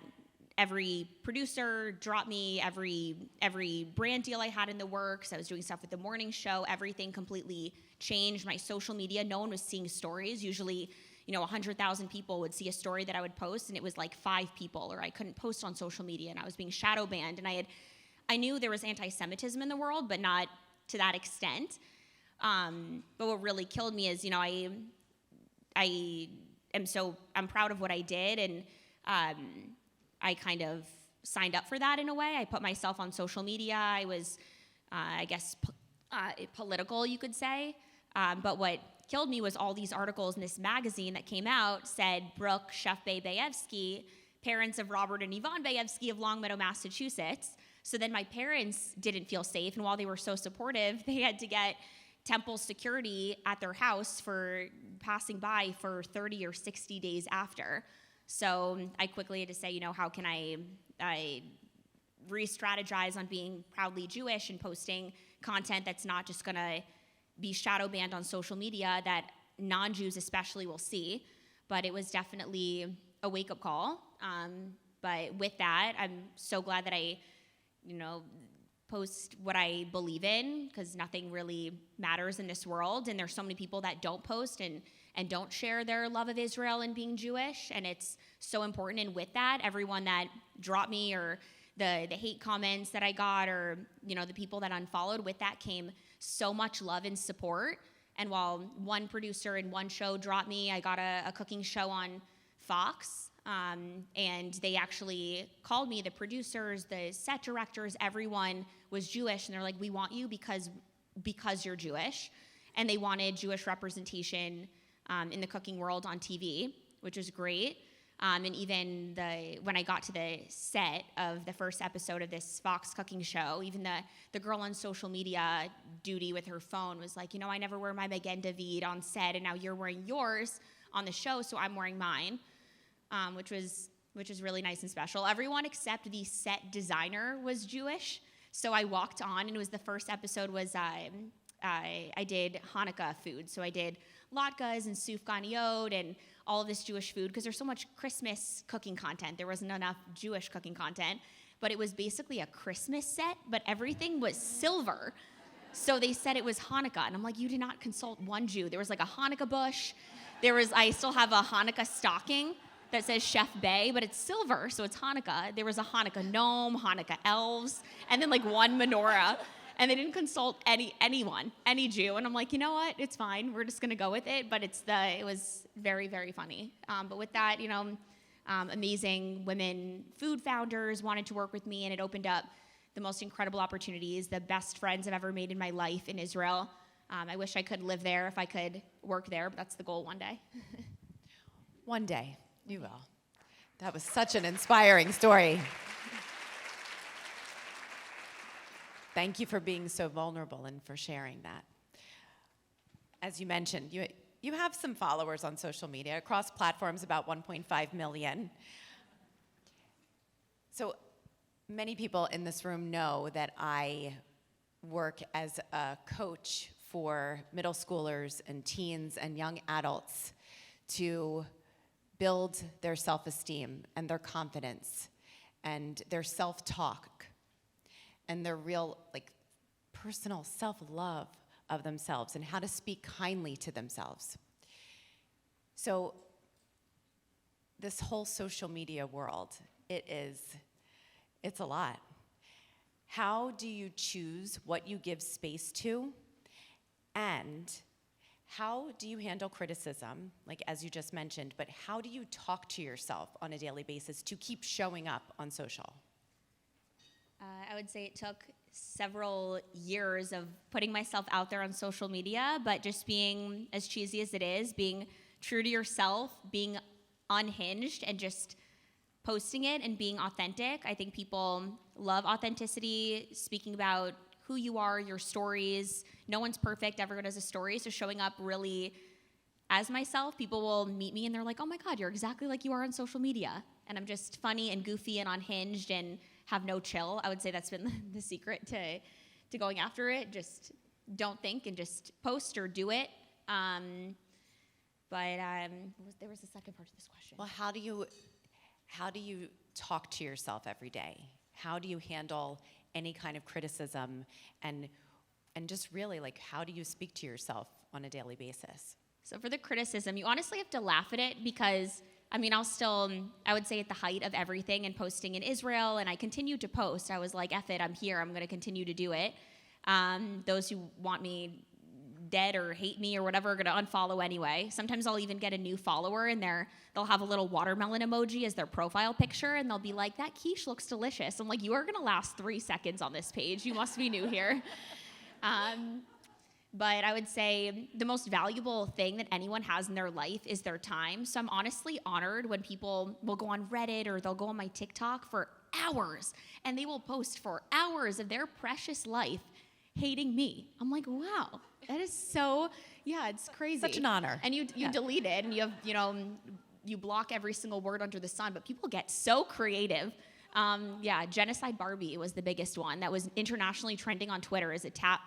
every producer dropped me, every brand deal I had in the works. I was doing stuff with the morning show. Everything completely changed. My social media, no one was seeing stories. Usually, 100,000 people would see a story that I would post, and it was like 5 people, or I couldn't post on social media, and I was being shadow banned. And I knew there was anti-Semitism in the world, but not to that extent. But what really killed me is, I'm proud of what I did, and I kind of signed up for that in a way. I put myself on social media. I was, political, you could say. But what killed me was all these articles in this magazine that came out said, "Brooke, Chef Bae Baevsky, parents of Robert and Yvonne Baevsky of Longmeadow, Massachusetts." So then my parents didn't feel safe, and while they were so supportive, they had to get Temple security at their house for passing by for 30 or 60 days after. So I quickly had to say, how can I re-strategize on being proudly Jewish and posting content that's not just gonna be shadow banned on social media that non-Jews especially will see. But it was definitely a wake-up call. But with that, I'm so glad that I, post what I believe in, because nothing really matters in this world, and there's so many people that don't post and don't share their love of Israel and being Jewish, and it's so important. And with that, everyone that dropped me, or the hate comments that I got, or the people that unfollowed, with that came so much love and support. And while one producer in one show dropped me, I got a cooking show on Fox, and they actually called me, the producers, the set directors, everyone was Jewish, and they're like, "We want you because you're Jewish." And they wanted Jewish representation in the cooking world on TV, which was great. And even when I got to the set of the first episode of this Fox cooking show, even the girl on social media duty with her phone was like, "I never wear my Magen David on set, and now you're wearing yours on the show, so I'm wearing mine," which was really nice and special. Everyone except the set designer was Jewish, so I walked on, and it was the first episode was I did Hanukkah food, so I did latkes and sufganiyot and all of this Jewish food, because there's so much Christmas cooking content. There wasn't enough Jewish cooking content, but it was basically a Christmas set, but everything was silver. So they said it was Hanukkah, and I'm like, you did not consult one Jew. There was like a Hanukkah bush. I still have a Hanukkah stocking that says Chef Bae, but it's silver, so it's Hanukkah. There was a Hanukkah gnome, Hanukkah elves, and then like one menorah. And they didn't consult anyone, any Jew. And I'm like, you know what? It's fine. We're just gonna go with it. But it was very, very funny. But with that, amazing women food founders wanted to work with me, and it opened up the most incredible opportunities, the best friends I've ever made in my life in Israel. I wish I could live there if I could work there, but that's the goal one day. One day, you will. That was such an inspiring story. Thank you for being so vulnerable and for sharing that. As you mentioned, you have some followers on social media, across platforms, about 1.5 million. So many people in this room know that I work as a coach for middle schoolers and teens and young adults to build their self-esteem and their confidence and their self-talk and their real, personal self-love of themselves and how to speak kindly to themselves. So this whole social media world, it's a lot. How do you choose what you give space to? And how do you handle criticism, as you just mentioned, but how do you talk to yourself on a daily basis to keep showing up on social? I would say it took several years of putting myself out there on social media, but just being, as cheesy as it is, being true to yourself, being unhinged, and just posting it and being authentic. I think people love authenticity, speaking about who you are, your stories. No one's perfect, everyone has a story, so showing up really as myself, people will meet me and they're like, oh my God, you're exactly like you are on social media. And I'm just funny and goofy and unhinged and have no chill. I would say that's been the secret to going after it. Just don't think and just post or do it. There was a second part to this question. Well, how do you talk to yourself every day? How do you handle any kind of criticism and just really, like, how do you speak to yourself on a daily basis? So for the criticism, you honestly have to laugh at it because, I mean, I would say at the height of everything and posting in Israel, and I continued to post. I was like, F it, I'm here, I'm gonna continue to do it. Those who want me dead or hate me or whatever are gonna unfollow anyway. Sometimes I'll even get a new follower and they'll have a little watermelon emoji as their profile picture and they'll be like, that quiche looks delicious. I'm like, you are gonna last 3 seconds on this page. You must be new here. But I would say the most valuable thing that anyone has in their life is their time. So I'm honestly honored when people will go on Reddit or they'll go on my TikTok for hours and they will post for hours of their precious life hating me. I'm like, wow, that is so, yeah, it's crazy. Such an honor. And you delete it and you block every single word under the sun, but people get so creative. Genocide Barbie was the biggest one that was internationally trending on Twitter as a top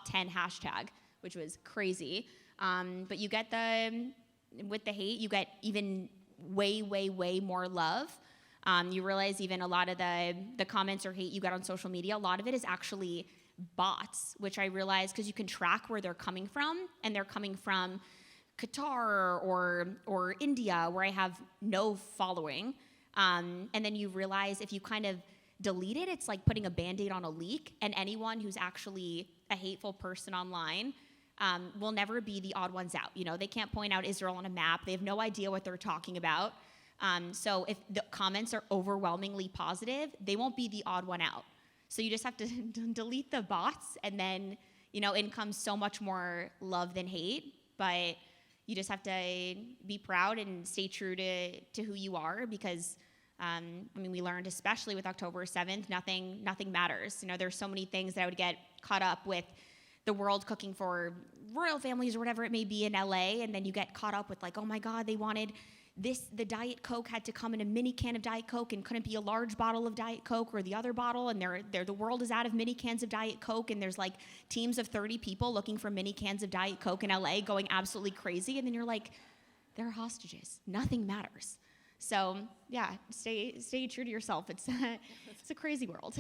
10 hashtag, which was crazy. But you get with the hate, you get even way, way, way more love. You realize even a lot of the comments or hate you get on social media, a lot of it is actually bots, which I realized because you can track where they're coming from, and they're coming from Qatar or India, where I have no following. And then you realize if you kind of delete it, it's like putting a Band-Aid on a leak, and anyone who's actually a hateful person online will never be the odd ones out. They can't point out Israel on a map. They have no idea what they're talking about. So if the comments are overwhelmingly positive, they won't be the odd one out. So you just have to delete the bots, and then, in comes so much more love than hate, but you just have to be proud and stay true to who you are because, we learned, especially with October 7th, nothing matters. There's so many things that I would get caught up with the world cooking for royal families or whatever it may be in LA, and then you get caught up with like, oh my God, they wanted the Diet Coke had to come in a mini can of Diet Coke and couldn't be a large bottle of Diet Coke or the other bottle, and the world is out of mini cans of Diet Coke, and there's like teams of 30 people looking for mini cans of Diet Coke in LA going absolutely crazy, and then you're like, they're hostages. Nothing matters. So yeah, stay true to yourself. It's a crazy world.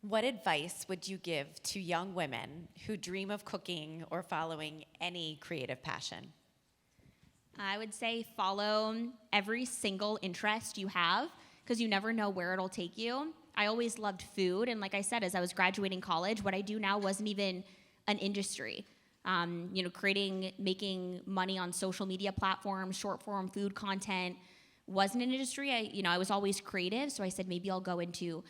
What advice would you give to young women who dream of cooking or following any creative passion? I would say follow every single interest you have because you never know where it'll take you. I always loved food, and like I said, as I was graduating college, what I do now wasn't even an industry. Making money on social media platforms, short form food content wasn't an industry. I was always creative, so I said maybe I'll go into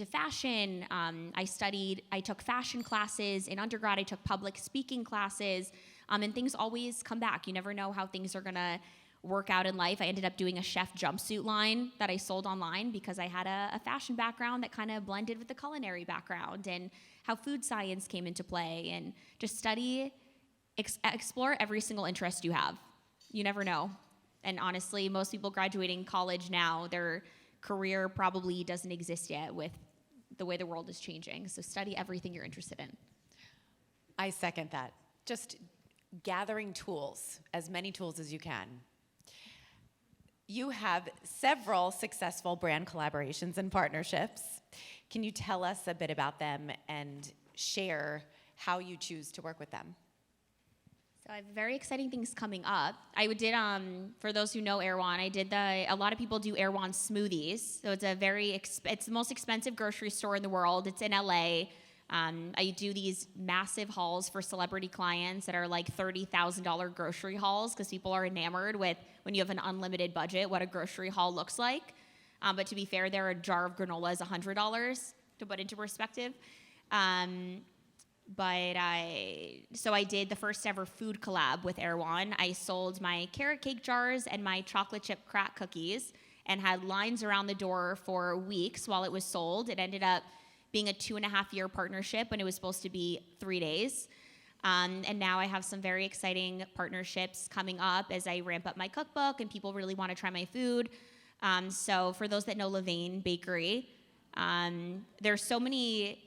fashion. I took fashion classes in undergrad. I took public speaking classes. And things always come back. You never know how things are gonna work out in life. I ended up doing a chef jumpsuit line that I sold online because I had a fashion background that kind of blended with the culinary background and how food science came into play. And just explore every single interest you have. You never know. And honestly, most people graduating college now, their career probably doesn't exist yet with the way the world is changing. So study everything you're interested in. I second that. Just gathering tools, as many tools as you can. You have several successful brand collaborations and partnerships. Can you tell us a bit about them and share how you choose to work with them? So I have very exciting things coming up. I did, for those who know Erewhon, a lot of people do Erewhon smoothies. So it's the most expensive grocery store in the world. It's in LA. I do these massive hauls for celebrity clients that are like $30,000 grocery hauls because people are enamored with when you have an unlimited budget, what a grocery haul looks like. But to be fair, there, a jar of granola is $100 to put into perspective. So I did the first ever food collab with Erewhon. I sold my carrot cake jars and my chocolate chip crack cookies and had lines around the door for weeks while it was sold. It ended up being a 2.5-year partnership when it was supposed to be 3 days. And now I have some very exciting partnerships coming up as I ramp up my cookbook and people really want to try my food. So for those that know Elaine Bakery, there's so many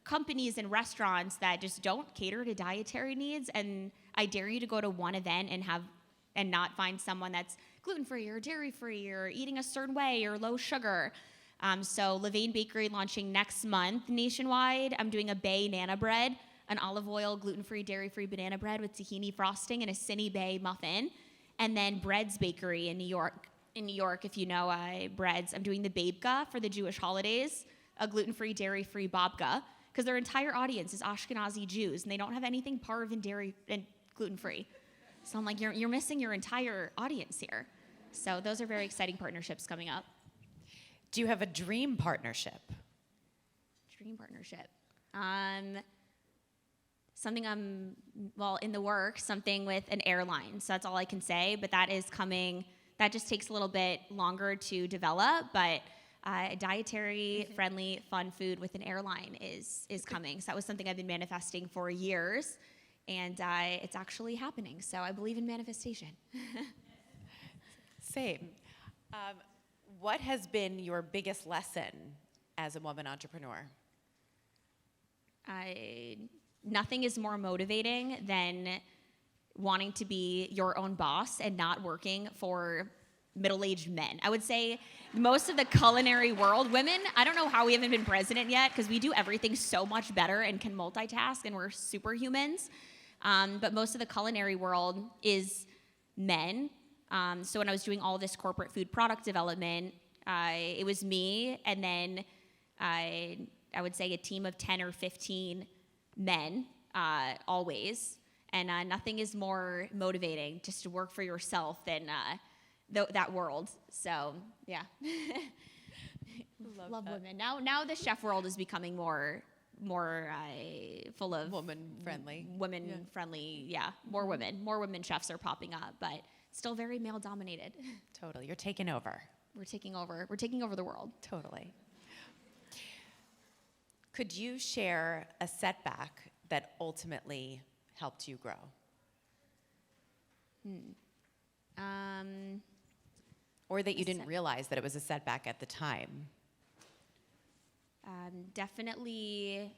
companies and restaurants that just don't cater to dietary needs, and I dare you to go to one event and not find someone that's gluten-free or dairy-free or eating a certain way or low sugar. So Levain Bakery launching next month nationwide. I'm doing a Bay Nana bread, an olive oil, gluten-free, dairy-free banana bread with tahini frosting and a Cinny Bay muffin. And then Bread's Bakery in New York, if you know breads, I'm doing the Baevsky for the Jewish holidays, a gluten-free, dairy-free babka, because their entire audience is Ashkenazi Jews, and they don't have anything parve and dairy and gluten-free. So I'm like, you're missing your entire audience here. So those are very exciting partnerships coming up. Do you have a dream partnership? Dream partnership. Something in the works, something with an airline. So that's all I can say, but that is coming. That just takes a little bit longer to develop, but dietary friendly fun food with an airline is coming. So that was something I've been manifesting for years, and it's actually happening. So I believe in manifestation. Same. What has been your biggest lesson as a woman entrepreneur? Nothing is more motivating than wanting to be your own boss and not working for middle-aged men. I would say most of the culinary world, women, I don't know how we haven't been president yet because we do everything so much better and can multitask and we're superhumans. But most of the culinary world is men. So when I was doing all this corporate food product development, it was me and then I would say a team of 10 or 15 men, always. And nothing is more motivating just to work for yourself than that world. So, yeah. Love women. Now the chef world is becoming more full of woman-friendly. Women-friendly, yeah. More women chefs are popping up, but still very male-dominated. Totally. You're taking over. We're taking over the world. Totally. Could you share a setback that ultimately helped you grow? Or that you didn't realize that it was a setback at the time? Definitely.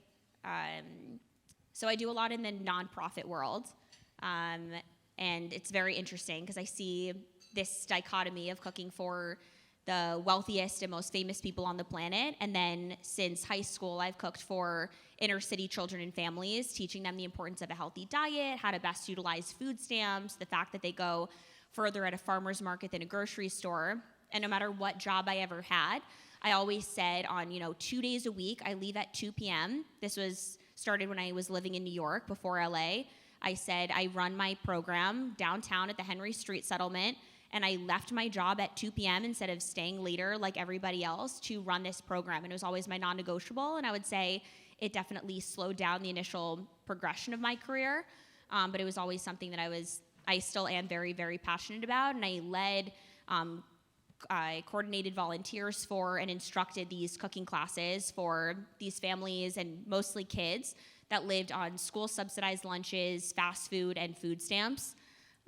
So I do a lot in the nonprofit world. And it's very interesting because I see this dichotomy of cooking for the wealthiest and most famous people on the planet. And then since high school, I've cooked for inner city children and families, teaching them the importance of a healthy diet, how to best utilize food stamps, the fact that they go further at a farmer's market than a grocery store. And no matter what job I ever had, I always said on 2 days a week, I leave at 2 p.m. This was started when I was living in New York before LA. I said I run my program downtown at the Henry Street Settlement, and I left my job at 2 p.m. instead of staying later like everybody else to run this program. And it was always my non-negotiable. And I would say it definitely slowed down the initial progression of my career. But it was always something that I still am very, very passionate about. And I led, I coordinated volunteers for and instructed these cooking classes for these families and mostly kids that lived on school subsidized lunches, fast food, and food stamps.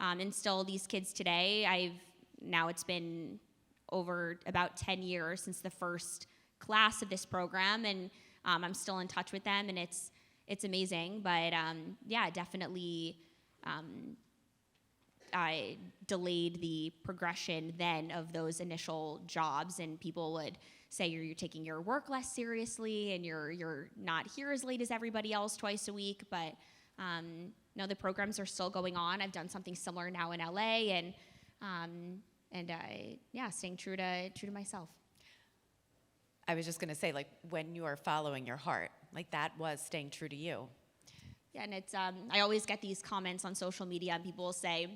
And still these kids today, it's been over about 10 years since the first class of this program, and I'm still in touch with them, and it's amazing. But definitely I delayed the progression then of those initial jobs, and people would say you're taking your work less seriously and you're not here as late as everybody else twice a week, but no, the programs are still going on. I've done something similar now in LA, and staying true to myself. I was just going to say, when you are following your heart, that was staying true to you. Yeah, and it's I always get these comments on social media, and people will say,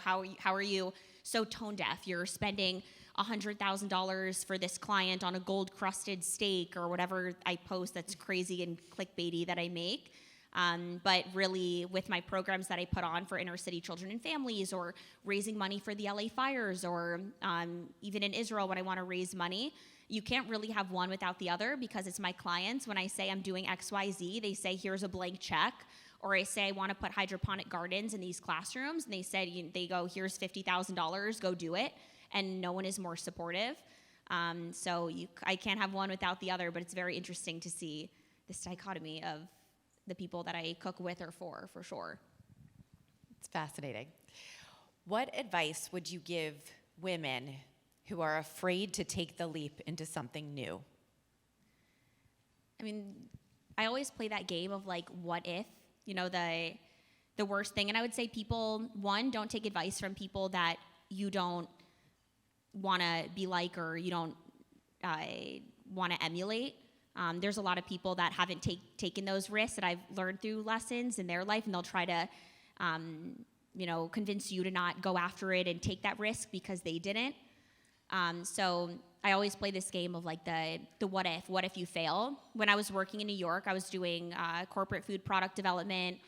how are you so tone deaf? You're spending $100,000 for this client on a gold crusted steak or whatever I post that's crazy and clickbaity that I make. But really, with my programs that I put on for inner city children and families, or raising money for the LA fires, or even in Israel when I want to raise money, you can't really have one without the other, because it's my clients. When I say I'm doing XYZ, they say, here's a blank check. Or I say I want to put hydroponic gardens in these classrooms, and they go, here's $50,000, go do it. And no one is more supportive. I can't have one without the other, but it's very interesting to see this dichotomy of the people that I cook with or for sure. It's fascinating. What advice would you give women who are afraid to take the leap into something new? I mean, I always play that game of like, what if, the worst thing. And I would say people, one, don't take advice from people that you don't want to be like, or you don't want to emulate. There's a lot of people that haven't taken those risks that I've learned through lessons in their life, and they'll try to, convince you to not go after it and take that risk because they didn't. So I always play this game of like the what if you fail. When I was working in New York, I was doing corporate food product development.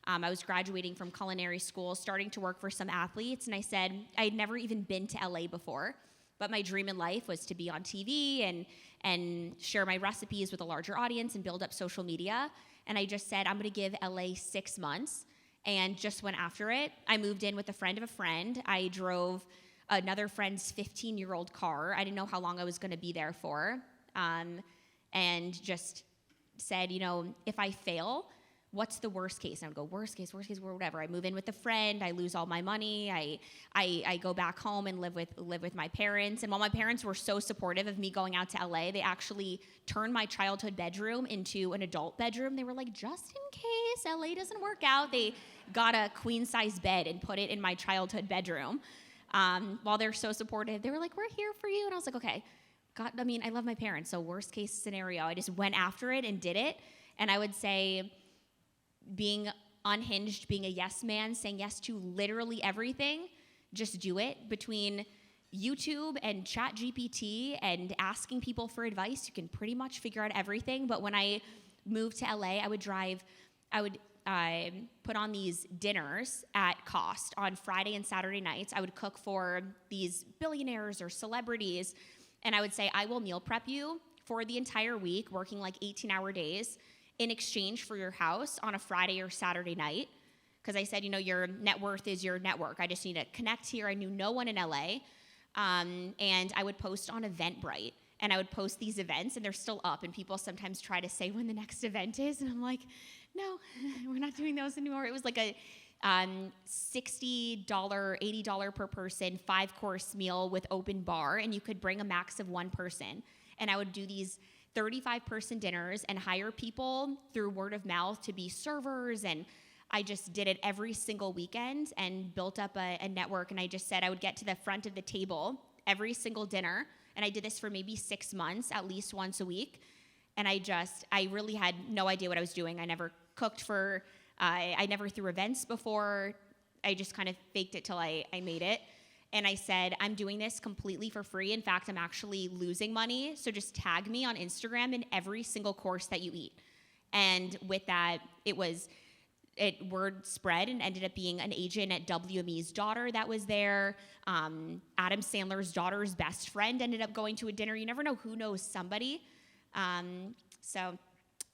I was graduating from culinary school, starting to work for some athletes, and I said I had never even been to LA before, but my dream in life was to be on TV and share my recipes with a larger audience and build up social media. And I just said, I'm gonna give LA 6 months, and just went after it. I moved in with a friend of a friend. I drove another friend's 15-year-old car. I didn't know how long I was gonna be there for. And just said, if I fail, what's the worst case? And I would go, worst case, whatever. I move in with a friend, I lose all my money, I go back home and live with my parents. And while my parents were so supportive of me going out to LA, they actually turned my childhood bedroom into an adult bedroom. They were like, just in case LA doesn't work out, they got a queen size bed and put it in my childhood bedroom. While they're so supportive, they were like, we're here for you. And I was like, okay, God, I love my parents, so worst case scenario. I just went after it and did it. And I would say, being unhinged, being a yes man, saying yes to literally everything, just do it. Between YouTube and ChatGPT and asking people for advice, you can pretty much figure out everything. But when I moved to LA, I would put on these dinners at cost on Friday and Saturday nights. I would cook for these billionaires or celebrities, and I would say, I will meal prep you for the entire week, working like 18-hour days, in exchange for your house on a Friday or Saturday night. Because I said, your net worth is your network. I just need to connect here. I knew no one in LA. And I would post on Eventbrite. And I would post these events, and they're still up. And people sometimes try to say when the next event is. And I'm like, no, we're not doing those anymore. It was like a $60, $80 per person, 5-course meal with open bar. And you could bring a max of one person. And I would do these 35-person dinners and hire people through word of mouth to be servers. And I just did it every single weekend and built up a network. And I just said I would get to the front of the table every single dinner. And I did this for maybe 6 months, at least once a week. And I really had no idea what I was doing. I never cooked I never threw events before. I just kind of faked it till I made it. And I said, I'm doing this completely for free. In fact, I'm actually losing money. So just tag me on Instagram in every single course that you eat. And with that, word spread and ended up being an agent at WME's daughter that was there. Adam Sandler's daughter's best friend ended up going to a dinner. You never know who knows somebody. So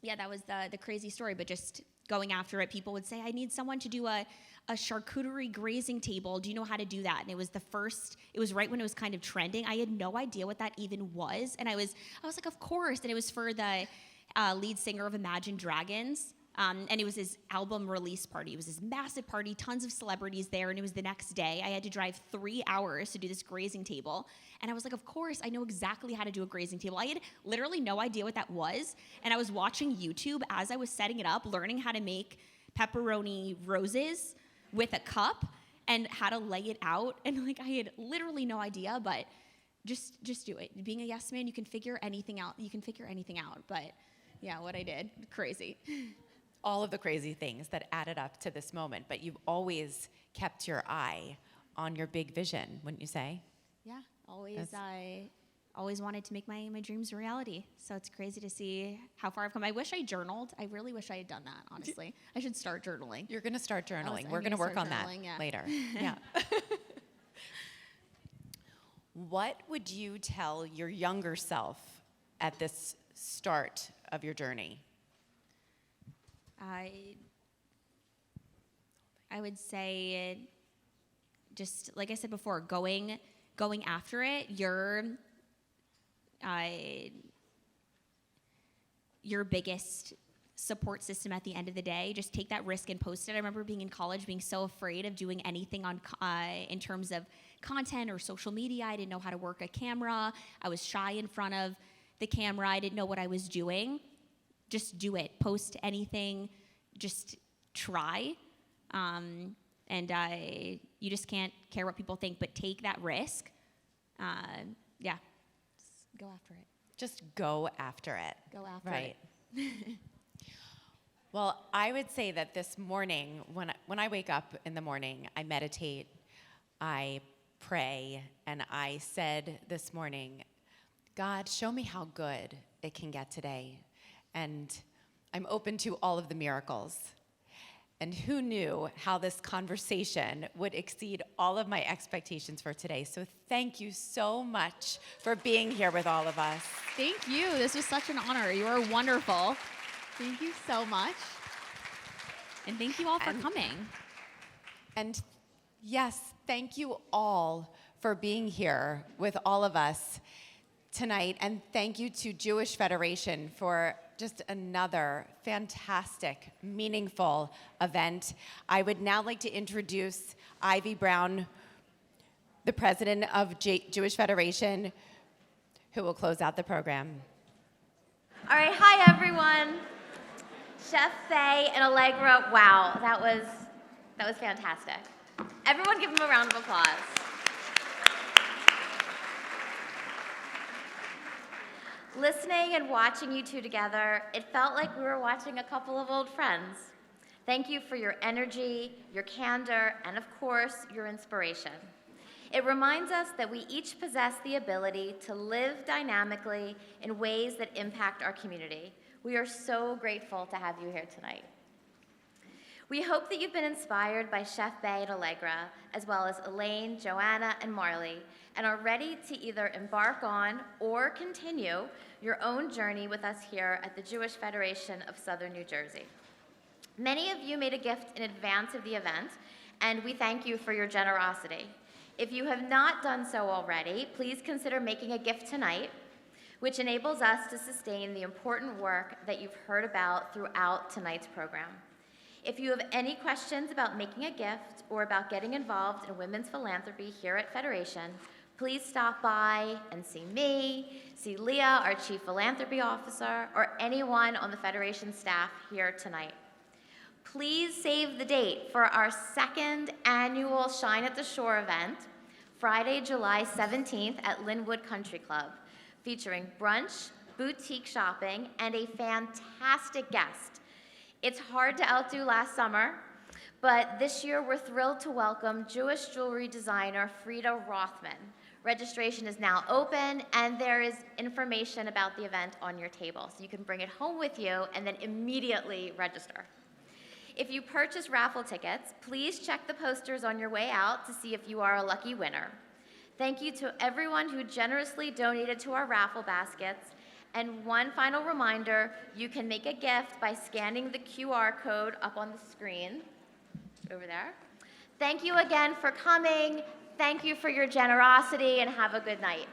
yeah, that was the crazy story, but just going after it. People would say, I need someone to do a charcuterie grazing table. Do you know how to do that? And it was right when it was kind of trending. I had no idea what that even was. And I was like, of course. And it was for the lead singer of Imagine Dragons. And it was his album release party. It was this massive party, tons of celebrities there, and it was the next day. I had to drive 3 hours to do this grazing table. And I was like, of course, I know exactly how to do a grazing table. I had literally no idea what that was. And I was watching YouTube as I was setting it up, learning how to make pepperoni roses with a cup and how to lay it out. And I had literally no idea, but just do it. Being a yes man, you can figure anything out. But yeah, what I did, crazy. All of the crazy things that added up to this moment, but you've always kept your eye on your big vision, wouldn't you say? Yeah, Always wanted to make my dreams a reality. So it's crazy to see how far I've come. I wish I journaled. I really wish I had done that, honestly. I should start journaling. You're going to start journaling. I'm We're going to gonna work on start that journaling, yeah. later. Yeah. What would you tell your younger self at this start of your journey? I would say, just like I said before, going after it. Your biggest support system at the end of the day. Just take that risk and post it. I remember being in college, being so afraid of doing anything in terms of content or social media. I didn't know how to work a camera. I was shy in front of the camera. I didn't know what I was doing. Just do it. Post anything. Just try. You just can't care what people think, but take that risk. Just go after it. Just go after it. Go after right. it. Well, I would say that this morning, when I wake up in the morning, I meditate, I pray, and I said this morning, God, show me how good it can get today. And I'm open to all of the miracles. And who knew how this conversation would exceed all of my expectations for today. So thank you so much for being here with all of us. Thank you. This was such an honor. You are wonderful. Thank you so much. And thank you all for coming. And yes, thank you all for being here with all of us tonight. And thank you to Jewish Federation for just another fantastic, meaningful event. I would now like to introduce Ivy Brown, the president of Jewish Federation, who will close out the program. All right, hi everyone. Chef Faye and Allegra, wow, that was fantastic. Everyone give them a round of applause. Listening and watching you two together, it felt like we were watching a couple of old friends. Thank you for your energy, your candor, and of course, your inspiration. It reminds us that we each possess the ability to live dynamically in ways that impact our community. We are so grateful to have you here tonight. We hope that you've been inspired by Chef Bae and Allegra, as well as Elaine, Joanna, and Marley, and are ready to either embark on or continue your own journey with us here at the Jewish Federation of Southern New Jersey. Many of you made a gift in advance of the event, and we thank you for your generosity. If you have not done so already, please consider making a gift tonight, which enables us to sustain the important work that you've heard about throughout tonight's program. If you have any questions about making a gift or about getting involved in women's philanthropy here at Federation, please stop by and see me, see Leah, our Chief Philanthropy Officer, or anyone on the Federation staff here tonight. Please save the date for our second annual Shine at the Shore event, Friday, July 17th at Linwood Country Club, featuring brunch, boutique shopping, and a fantastic guest. It's hard to outdo last summer, but this year we're thrilled to welcome Jewish jewelry designer Frida Rothman. Registration is now open, and there is information about the event on your table, so you can bring it home with you and then immediately register. If you purchase raffle tickets, please check the posters on your way out to see if you are a lucky winner. Thank you to everyone who generously donated to our raffle baskets. And one final reminder, you can make a gift by scanning the QR code up on the screen over there. Thank you again for coming. Thank you for your generosity, and have a good night.